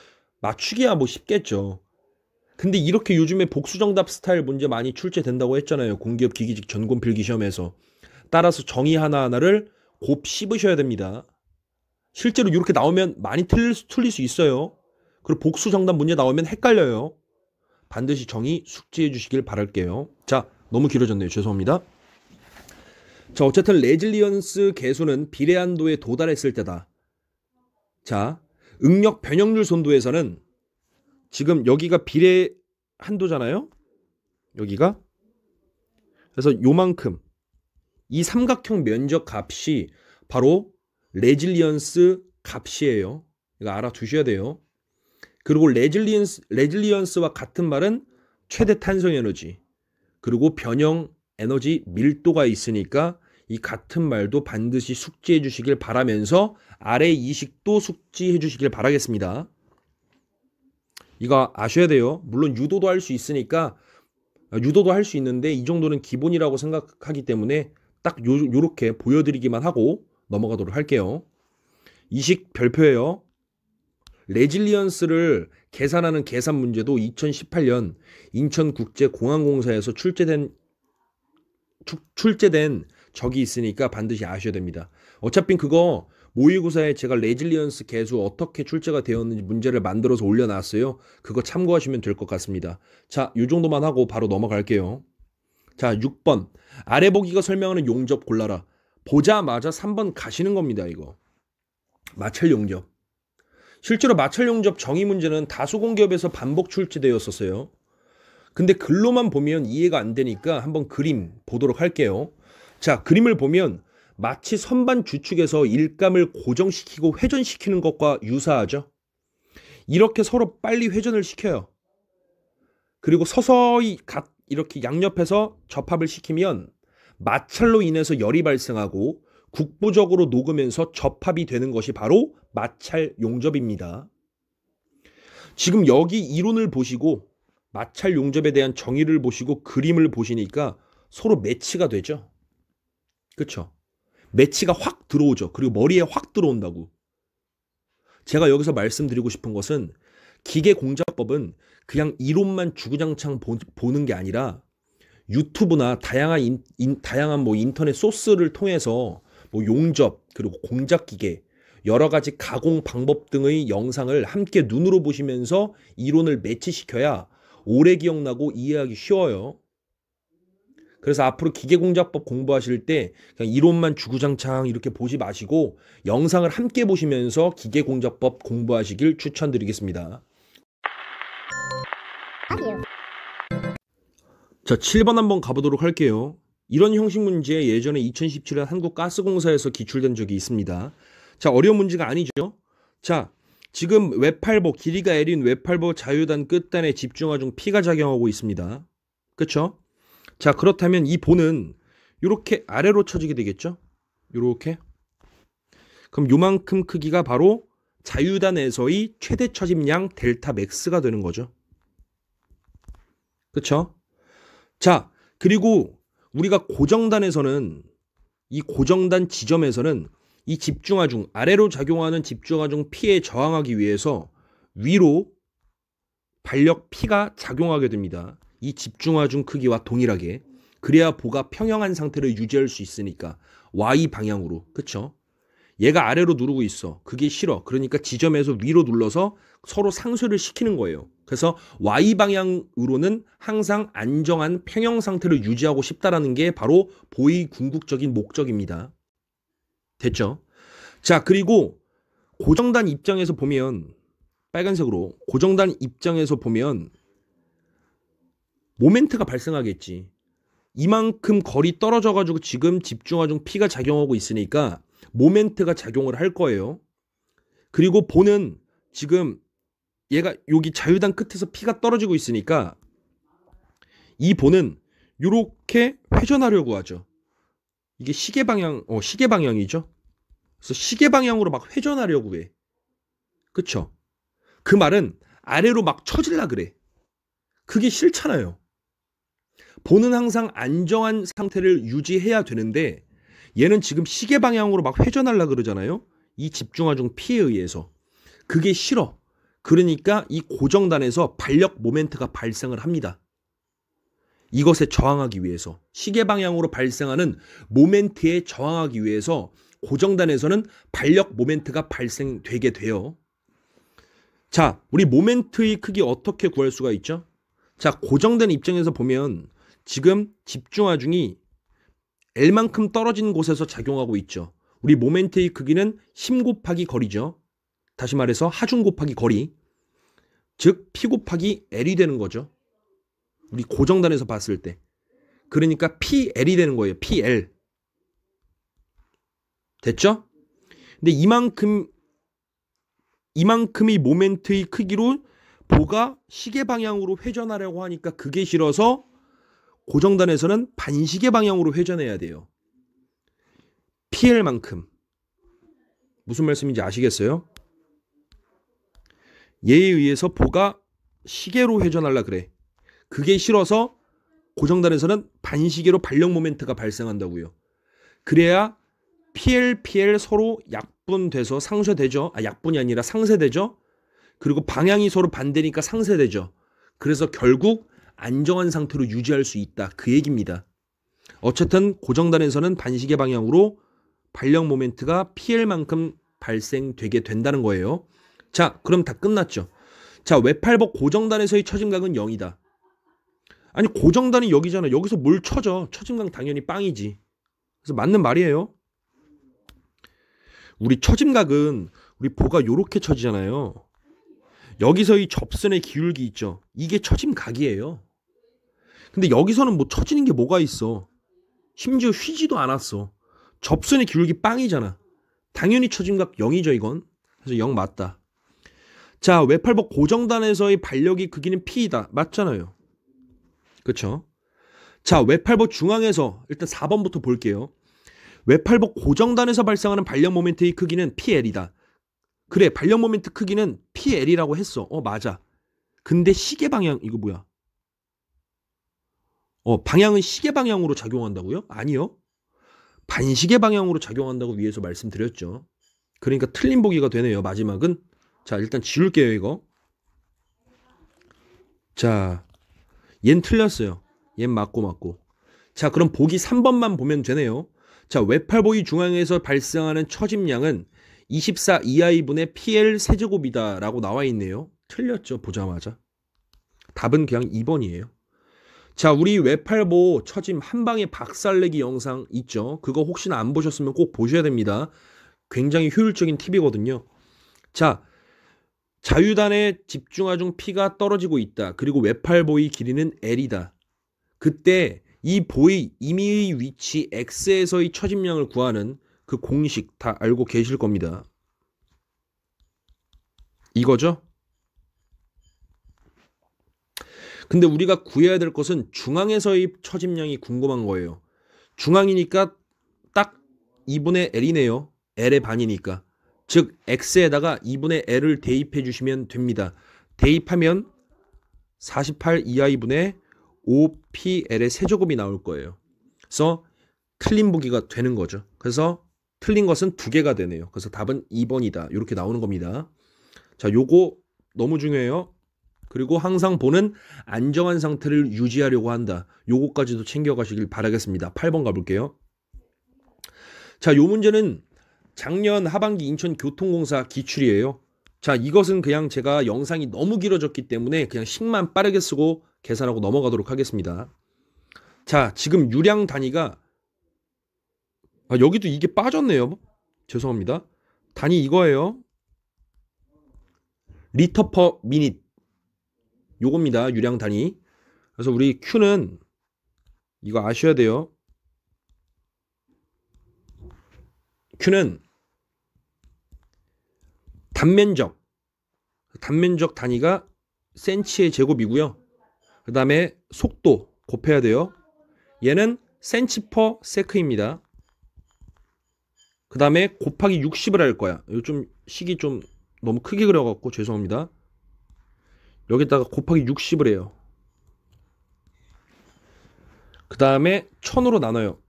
맞추기야 뭐 쉽겠죠. 근데 이렇게 요즘에 복수 정답 스타일 문제 많이 출제된다고 했잖아요. 공기업 기기직 전공 필기 시험에서. 따라서 정의 하나하나를 곱 씹으셔야 됩니다. 실제로 이렇게 나오면 많이 틀릴 수 있어요. 그리고 복수 정답 문제 나오면 헷갈려요. 반드시 정의 숙지해 주시길 바랄게요. 자, 너무 길어졌네요. 죄송합니다. 자, 어쨌든 레질리언스 계수는 비례한도에 도달했을 때다. 자, 응력 변형률 손도에서는 지금 여기가 비례한도잖아요. 여기가. 그래서 요만큼 이 삼각형 면적 값이 바로 레질리언스 값이에요. 이거 알아두셔야 돼요. 그리고 레질리언스와 같은 말은 최대 탄성 에너지, 그리고 변형 에너지 밀도가 있으니까 이 같은 말도 반드시 숙지해 주시길 바라면서 아래 이식도 숙지해 주시길 바라겠습니다. 이거 아셔야 돼요. 물론 유도도 할 수 있으니까, 유도도 할 수 있는데 이 정도는 기본이라고 생각하기 때문에 딱 요렇게 보여드리기만 하고 넘어가도록 할게요. 이식 별표예요. 레질리언스를 계산하는 계산 문제도 2018년 인천국제공항공사에서 출제된 적이 있으니까 반드시 아셔야 됩니다. 어차피 그거 모의고사에 제가 레질리언스 계수 어떻게 출제가 되었는지 문제를 만들어서 올려놨어요. 그거 참고하시면 될 것 같습니다. 자, 이 정도만 하고 바로 넘어갈게요. 자, 6번. 아래 보기가 설명하는 용접 골라라. 보자마자 3번 가시는 겁니다. 이거 마찰 용접. 실제로 마찰 용접 정의 문제는 다수 공기업에서 반복 출제되었었어요. 근데 글로만 보면 이해가 안 되니까 한번 그림 보도록 할게요. 자, 그림을 보면 마치 선반 주축에서 일감을 고정시키고 회전시키는 것과 유사하죠. 이렇게 서로 빨리 회전을 시켜요. 그리고 서서히 이렇게 양옆에서 접합을 시키면 마찰로 인해서 열이 발생하고 국부적으로 녹으면서 접합이 되는 것이 바로 마찰 용접입니다. 지금 여기 이론을 보시고 마찰 용접에 대한 정의를 보시고 그림을 보시니까 서로 매치가 되죠. 그렇죠? 매치가 확 들어오죠. 그리고 머리에 확 들어온다고. 제가 여기서 말씀드리고 싶은 것은 기계공작법은 그냥 이론만 주구장창 보는 게 아니라 유튜브나 다양한 뭐 인터넷 소스를 통해서 뭐 용접, 그리고 공작기계, 여러 가지 가공 방법 등의 영상을 함께 눈으로 보시면서 이론을 매치시켜야 오래 기억나고 이해하기 쉬워요. 그래서 앞으로 기계공작법 공부하실 때 그냥 이론만 주구장창 이렇게 보지 마시고 영상을 함께 보시면서 기계공작법 공부하시길 추천드리겠습니다. 자, 7번 한번 가보도록 할게요. 이런 형식 문제 예전에 2017년 한국가스공사에서 기출된 적이 있습니다. 자, 어려운 문제가 아니죠. 자, 지금 외팔보, 길이가 L인 외팔보 자유단 끝단에 집중화 중 P가 작용하고 있습니다. 그쵸? 자, 그렇다면 이 보는 이렇게 아래로 쳐지게 되겠죠? 이렇게. 그럼 요만큼 크기가 바로 자유단에서의 최대 처짐량 델타 맥스가 되는 거죠. 그쵸? 자, 그리고 우리가 고정단에서는, 이 고정단 지점에서는 이 집중화 중, 아래로 작용하는 집중화 중 P에 저항하기 위해서 위로 반력 P가 작용하게 됩니다. 이 집중화 중 크기와 동일하게. 그래야 보가 평형한 상태를 유지할 수 있으니까. Y 방향으로. 그쵸? 얘가 아래로 누르고 있어. 그게 싫어. 그러니까 지점에서 위로 눌러서 서로 상쇄를 시키는 거예요. 그래서 Y 방향으로는 항상 안정한 평형 상태를 유지하고 싶다라는 게 바로 보의 궁극적인 목적입니다. 됐죠? 자, 그리고 고정단 입장에서 보면, 빨간색으로 고정단 입장에서 보면 모멘트가 발생하겠지. 이만큼 거리 떨어져가지고 지금 집중화 중 P가 작용하고 있으니까 모멘트가 작용을 할 거예요. 그리고 보는 지금 얘가 여기 자유단 끝에서 P가 떨어지고 있으니까 이 보는 요렇게 회전하려고 하죠. 이게 시계 방향이죠. 그래서 시계 방향으로 막 회전하려고 해. 그쵸? 그 말은 아래로 막 처질라 그래. 그게 싫잖아요. 보는 항상 안정한 상태를 유지해야 되는데 얘는 지금 시계 방향으로 막 회전하려 그러잖아요. 이 집중하중 P에 의해서. 그게 싫어. 그러니까 이 고정단에서 반력 모멘트가 발생을 합니다. 이것에 저항하기 위해서 시계 방향으로 발생하는 모멘트에 저항하기 위해서 고정단에서는 반력 모멘트가 발생되게 돼요. 자, 우리 모멘트의 크기 어떻게 구할 수가 있죠? 자, 고정된 입장에서 보면 지금 집중하중이 L만큼 떨어진 곳에서 작용하고 있죠. 우리 모멘트의 크기는 힘 곱하기 거리죠. 다시 말해서 하중 곱하기 거리. 즉 P 곱하기 L이 되는 거죠. 우리 고정단에서 봤을 때. 그러니까 PL이 되는 거예요. PL. 됐죠? 근데 이만큼의 모멘트의 크기로 보가 시계 방향으로 회전하려고 하니까 그게 싫어서 고정단에서는 반시계 방향으로 회전해야 돼요. PL만큼. 무슨 말씀인지 아시겠어요? 얘에 의해서 보가 시계로 회전하려 그래. 그게 싫어서 고정단에서는 반시계로 반력 모멘트가 발생한다고요. 그래야 PL 서로 약분돼서 상쇄되죠. 약분이 아니라 상쇄되죠. 그리고 방향이 서로 반대니까 상쇄되죠. 그래서 결국 안정한 상태로 유지할 수 있다. 그 얘기입니다. 어쨌든 고정단에서는 반시계 방향으로 반력 모멘트가 PL만큼 발생되게 된다는 거예요. 자, 그럼 다 끝났죠. 자, 외팔복 고정단에서의 처짐각은 0이다. 아니, 고정단이 여기잖아. 여기서 뭘 쳐져? 처짐각 당연히 빵이지. 그래서 맞는 말이에요. 우리 처짐각은 우리 보가 요렇게 쳐지잖아요. 여기서 이 접선의 기울기 있죠. 이게 처짐각이에요. 근데 여기서는 뭐 처지는 게 뭐가 있어. 심지어 휘지도 않았어. 접선의 기울기 빵이잖아. 당연히 처짐각 0이죠 이건. 그래서 0 맞다. 자, 외팔복 고정단에서의 반력의 크기는 P이다. 맞잖아요. 그쵸? 자, 외팔복 중앙에서 일단 4번부터 볼게요. 외팔복 고정단에서 발생하는 반력 모멘트의 크기는 PL이다. 그래, 반력 모멘트 크기는 PL이라고 했어. 맞아. 근데 시계 방향 이거 뭐야? 방향은 시계 방향으로 작용한다고요? 아니요. 반시계 방향으로 작용한다고 위에서 말씀드렸죠. 그러니까 틀린 보기가 되네요. 마지막은. 자, 일단 지울게요 이거. 자, 얜 틀렸어요. 얜 맞고. 자, 그럼 보기 3번만 보면 되네요. 자, 외팔보이 중앙에서 발생하는 처짐량은 24 2i분의 PL 세제곱이다 라고 나와 있네요. 틀렸죠, 보자마자. 답은 그냥 2번이에요. 자, 우리 외팔보 처짐 한방에 박살내기 영상 있죠. 그거 혹시나 안 보셨으면 꼭 보셔야 됩니다. 굉장히 효율적인 팁이거든요. 자, 자유단에 집중하중 P가 떨어지고 있다. 그리고 외팔보의 길이는 L이다. 그때 이 보의 임의의 위치 X에서의 처짐량을 구하는 그 공식 다 알고 계실 겁니다. 이거죠? 근데 우리가 구해야 될 것은 중앙에서의 처짐량이 궁금한 거예요. 중앙이니까 딱 2분의 L이네요. L의 반이니까. 즉 X에다가 2분의 L을 대입해 주시면 됩니다. 대입하면 48 2i분의 5PL의 세제곱이 나올 거예요. 그래서 틀린 보기가 되는 거죠. 그래서 틀린 것은 2개가 되네요. 그래서 답은 2번이다. 이렇게 나오는 겁니다. 자, 요거 너무 중요해요. 그리고 항상 보는 안정한 상태를 유지하려고 한다. 요거까지도 챙겨가시길 바라겠습니다. 8번 가볼게요. 자, 요 문제는 작년 하반기 인천교통공사 기출이에요. 자, 이것은 그냥 제가 영상이 너무 길어졌기 때문에 그냥 식만 빠르게 쓰고 계산하고 넘어가도록 하겠습니다. 자, 지금 유량 단위가 여기도 이게 빠졌네요. 죄송합니다. 단위 이거예요. 리터 퍼 미닛. 요겁니다. 유량 단위. 그래서 우리 Q는 이거 아셔야 돼요. Q는 단면적 단위가 센치의 제곱이고요. 그 다음에 속도 곱해야 돼요. 얘는 센치 퍼 세크입니다. 그 다음에 곱하기 60을 할 거야. 이거 좀 식이 좀 너무 크게 그려갖고 죄송합니다. 여기다가 곱하기 60을 해요. 그 다음에 1000으로 나눠요.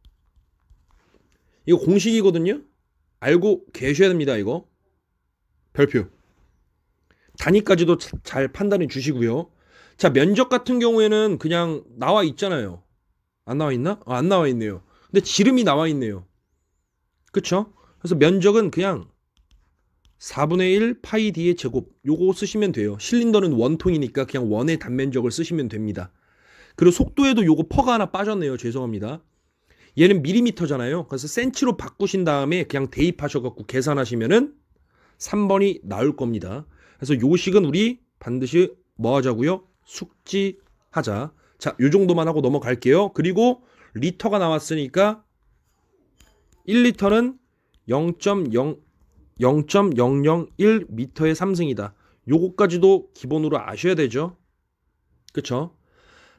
이거 공식이거든요. 알고 계셔야 됩니다. 이거 별표. 단위까지도 잘 판단해 주시고요. 자, 면적 같은 경우에는 그냥 나와 있잖아요. 안 나와 있나? 안 나와 있네요. 근데 지름이 나와 있네요. 그쵸? 그래서 면적은 그냥 4분의 1 파이 d의 제곱 요거 쓰시면 돼요. 실린더는 원통이니까 그냥 원의 단면적을 쓰시면 됩니다. 그리고 속도에도 요거 퍼가 하나 빠졌네요. 죄송합니다. 얘는 밀리미터잖아요. 그래서 센치로 바꾸신 다음에 그냥 대입하셔갖고 계산하시면은 3번이 나올 겁니다. 그래서 요 식은 우리 반드시 뭐 하자고요? 숙지하자. 자, 요 정도만 하고 넘어갈게요. 그리고 리터가 나왔으니까 1리터는 0.001m의 3승이다. 요거까지도 기본으로 아셔야 되죠. 그쵸?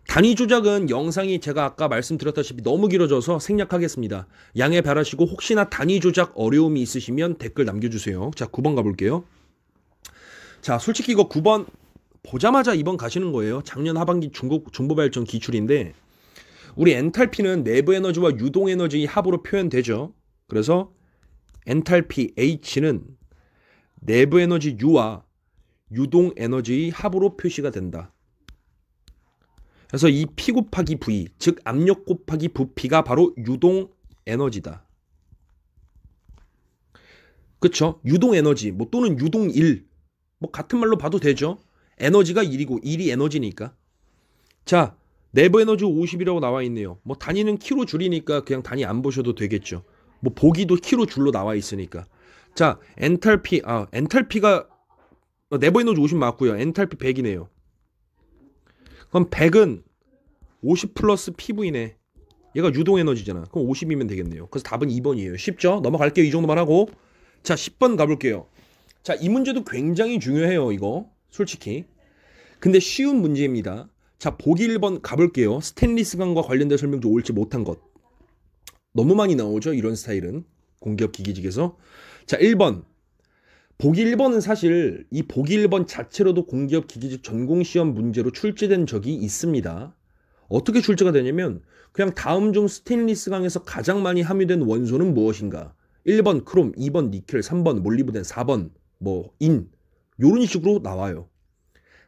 단위 조작은 영상이 제가 아까 말씀드렸다시피 너무 길어져서 생략하겠습니다. 양해 바라시고 혹시나 단위 조작 어려움이 있으시면 댓글 남겨주세요. 자, 9번 가볼게요. 자, 솔직히 이거 9번 보자마자 2번 가시는 거예요. 작년 하반기 중보발전 기출인데 우리 엔탈피는 내부 에너지와 유동 에너지의 합으로 표현되죠. 그래서 엔탈피 H는 내부 에너지 U와 유동 에너지의 합으로 표시가 된다. 그래서 이 P 곱하기 V, 즉 압력 곱하기 부피가 바로 유동 에너지다. 그쵸? 유동 에너지, 뭐 또는 유동 1, 뭐 같은 말로 봐도 되죠. 에너지가 1이고 1이 에너지니까. 자, 내부 에너지 50이라고 나와 있네요. 뭐 단위는 키로 줄이니까 그냥 단위 안 보셔도 되겠죠. 뭐 보기도 키로 줄로 나와 있으니까. 자, 엔탈피가 내부 에너지 50 맞고요. 엔탈피 100이네요. 그럼 100은 50 플러스 PV네. 얘가 유동 에너지잖아. 그럼 50이면 되겠네요. 그래서 답은 2번이에요. 쉽죠? 넘어갈게요. 이 정도만 하고. 자, 10번 가볼게요. 자, 이 문제도 굉장히 중요해요. 이거 솔직히. 근데 쉬운 문제입니다. 자, 보기 1번 가볼게요. 스테인리스관과 관련된 설명 좀 옳지 못한 것. 너무 많이 나오죠. 이런 스타일은. 공기업 기기직에서. 자, 1번. 보기 1번은 사실 이 보기 1번 자체로도 공기업 기기직 전공시험 문제로 출제된 적이 있습니다. 어떻게 출제가 되냐면 그냥 다음 중 스테인리스강에서 가장 많이 함유된 원소는 무엇인가? 1번 크롬, 2번 니켈, 3번 몰리브덴, 4번 뭐 인. 요런 식으로 나와요.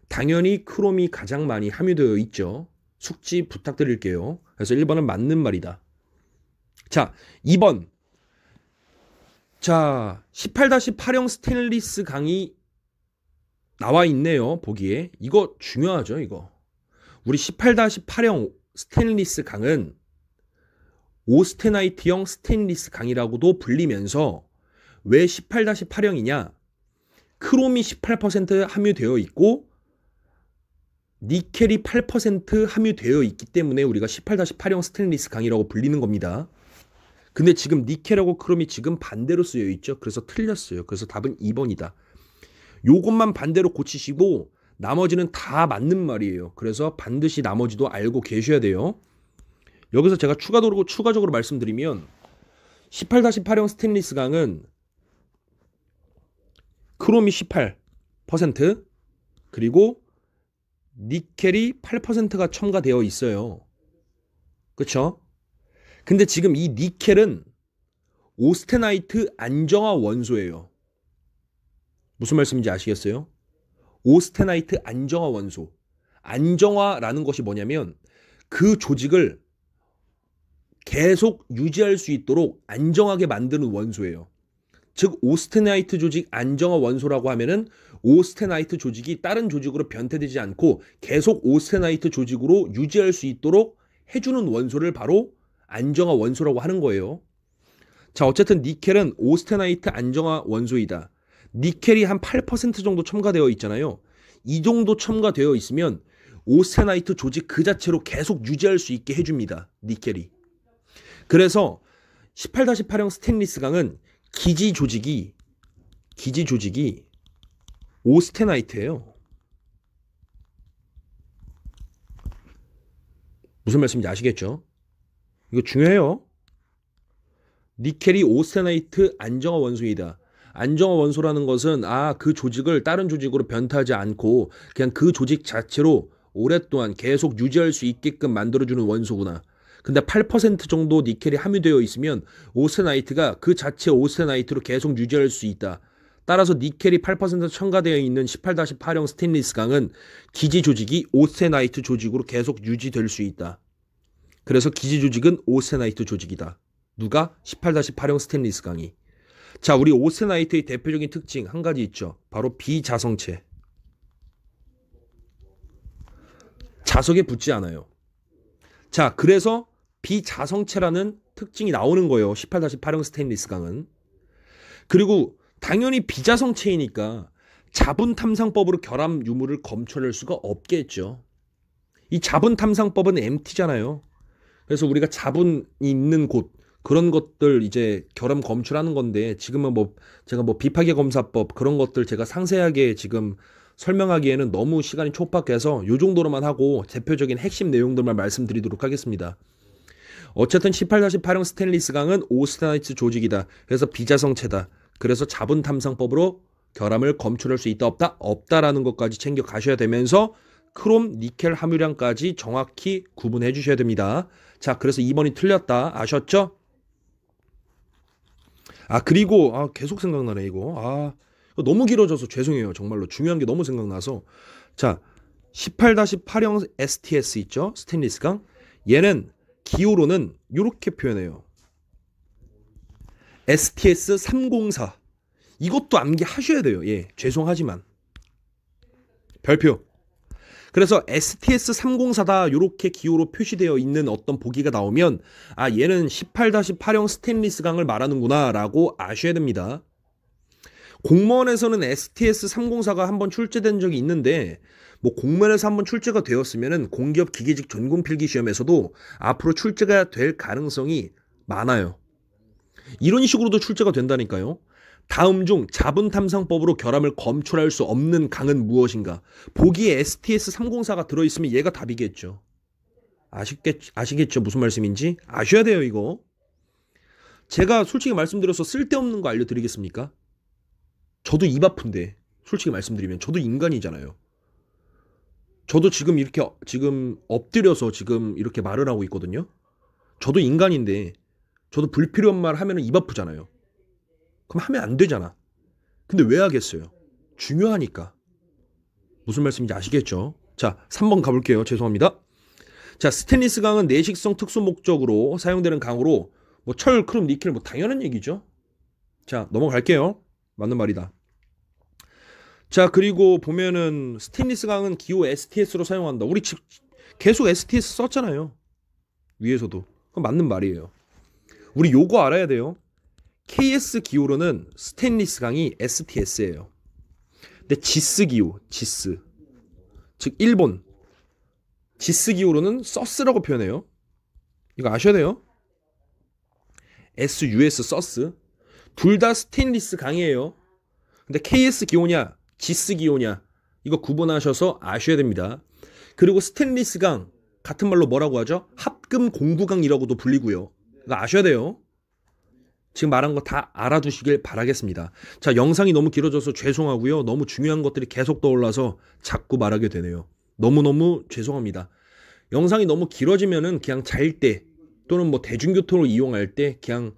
당연히 크롬이 가장 많이 함유되어 있죠. 숙지 부탁드릴게요. 그래서 1번은 맞는 말이다. 자, 2번. 자, 18-8형 스테인리스 강이 나와 있네요. 보기에. 이거 중요하죠, 이거. 우리 18-8형 스테인리스 강은 오스테나이트형 스테인리스 강이라고도 불리면서 왜 18-8형이냐? 크롬이 18% 함유되어 있고 니켈이 8% 함유되어 있기 때문에 우리가 18-8형 스테인리스 강이라고 불리는 겁니다. 근데 지금 니켈하고 크롬이 지금 반대로 쓰여 있죠. 그래서 틀렸어요. 그래서 답은 2번이다. 요것만 반대로 고치시고 나머지는 다 맞는 말이에요. 그래서 반드시 나머지도 알고 계셔야 돼요. 여기서 제가 추가적으로 말씀드리면 18-8형 스테인리스 강은 크롬이 18% 그리고 니켈이 8%가 첨가되어 있어요. 그쵸? 근데 지금 이 니켈은 오스테나이트 안정화 원소예요. 무슨 말씀인지 아시겠어요? 오스테나이트 안정화 원소. 안정화라는 것이 뭐냐면 그 조직을 계속 유지할 수 있도록 안정하게 만드는 원소예요. 즉 오스테나이트 조직 안정화 원소라고 하면은 오스테나이트 조직이 다른 조직으로 변태되지 않고 계속 오스테나이트 조직으로 유지할 수 있도록 해주는 원소를 바로 안정화 원소라고 하는 거예요. 자, 어쨌든 니켈은 오스테나이트 안정화 원소이다. 니켈이 한 8% 정도 첨가되어 있잖아요. 이 정도 첨가되어 있으면 오스테나이트 조직 그 자체로 계속 유지할 수 있게 해줍니다. 니켈이. 그래서 18-8형 스테인리스 강은 기지 조직이 오스테나이트예요. 무슨 말씀인지 아시겠죠? 이거 중요해요. 니켈이 오세나이트 안정화 원소이다. 안정화 원소라는 것은 그 조직을 다른 조직으로 변태하지 않고 그냥 그 조직 자체로 오랫동안 계속 유지할 수 있게끔 만들어주는 원소구나. 근데 8% 정도 니켈이 함유되어 있으면 오세나이트가 그 자체 오세나이트로 계속 유지할 수 있다. 따라서 니켈이 8% 첨가되어 있는 18-8형 스테인리스 강은 기지 조직이 오세나이트 조직으로 계속 유지될 수 있다. 그래서 기지 조직은 오세나이트 조직이다. 누가? 18-8형 스테인리스 강이. 자, 우리 오세나이트의 대표적인 특징 한 가지 있죠. 바로 비자성체. 자석에 붙지 않아요. 자, 그래서 비자성체라는 특징이 나오는 거예요. 18-8형 스테인리스 강은. 그리고 당연히 비자성체이니까 자분탐상법으로 결함 유무를 검출할 수가 없겠죠. 이 자분탐상법은 MT잖아요. 그래서 우리가 자분이 있는 곳 그런 것들 이제 결함 검출하는 건데 지금은 제가 비파계 검사법 그런 것들 제가 상세하게 지금 설명하기에는 너무 시간이 촉박해서 요 정도로만 하고 대표적인 핵심 내용들만 말씀드리도록 하겠습니다. 어쨌든 18-8형 스테인리스 강은 오세나이트 조직이다. 그래서 비자성체다. 그래서 자분탐상법으로 결함을 검출할 수 있다 없다? 없다라는 것까지 챙겨 가셔야 되면서 크롬, 니켈 함유량까지 정확히 구분해 주셔야 됩니다. 자, 그래서 2번이 틀렸다. 아셨죠? 그리고 계속 생각나네 이거. 너무 길어져서 죄송해요. 정말로 중요한 게 너무 생각나서. 자, 18-8형 STS 있죠? 스테인리스 강. 얘는 기호로는 이렇게 표현해요. STS 304. 이것도 암기하셔야 돼요. 예, 죄송하지만. 별표. 그래서 STS 304다 이렇게 기호로 표시되어 있는 어떤 보기가 나오면 얘는 18-8형 스테인리스 강을 말하는구나 라고 아셔야 됩니다. 공무원에서는 STS 304가 한번 출제된 적이 있는데 공무원에서 한번 출제가 되었으면 공기업 기계직 전공 필기 시험에서도 앞으로 출제가 될 가능성이 많아요. 이런 식으로도 출제가 된다니까요. 다음 중 자분탐상법으로 결함을 검출할 수 없는 강은 무엇인가? 보기에 STS 304가 들어있으면 얘가 답이겠죠. 아시겠죠? 무슨 말씀인지? 아셔야 돼요 이거. 제가 솔직히 말씀드려서 쓸데없는 거 알려드리겠습니까? 저도 입 아픈데 솔직히 말씀드리면 저도 인간이잖아요. 저도 지금 이렇게 엎드려서 지금 이렇게 말을 하고 있거든요. 저도 인간인데 저도 불필요한 말 하면 입 아프잖아요. 그럼 하면 안 되잖아. 근데 왜 하겠어요? 중요하니까. 무슨 말씀인지 아시겠죠? 자, 3번 가볼게요. 죄송합니다. 자, 스테인리스 강은 내식성 특수 목적으로 사용되는 강으로 철, 크롬, 니켈 당연한 얘기죠. 자, 넘어갈게요. 맞는 말이다. 자, 그리고 보면은 스테인리스 강은 기호 STS로 사용한다. 우리 계속 STS 썼잖아요. 위에서도. 그건 맞는 말이에요. 우리 요거 알아야 돼요. KS 기호로는 스테인리스 강이 STS예요. 근데 지스 기호, 지스. 즉 일본 지스 기호로는 서스라고 표현해요. 이거 아셔야 돼요. SUS 서스. 둘 다 스테인리스 강이에요. 근데 KS 기호냐, 지스 기호냐 이거 구분하셔서 아셔야 됩니다. 그리고 스테인리스 강 같은 말로 뭐라고 하죠? 합금 공구강이라고도 불리고요. 이거 아셔야 돼요. 지금 말한 거 다 알아두시길 바라겠습니다. 자, 영상이 너무 길어져서 죄송하고요. 너무 중요한 것들이 계속 떠올라서 자꾸 말하게 되네요. 너무너무 죄송합니다. 영상이 너무 길어지면은 그냥 잘 때 또는 대중교통을 이용할 때 그냥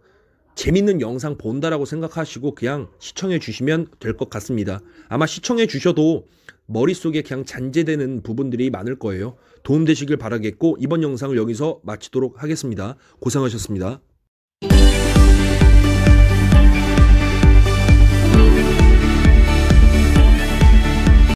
재밌는 영상 본다라고 생각하시고 그냥 시청해 주시면 될 것 같습니다. 아마 시청해 주셔도 머릿속에 그냥 잔재되는 부분들이 많을 거예요. 도움되시길 바라겠고 이번 영상을 여기서 마치도록 하겠습니다. 고생하셨습니다.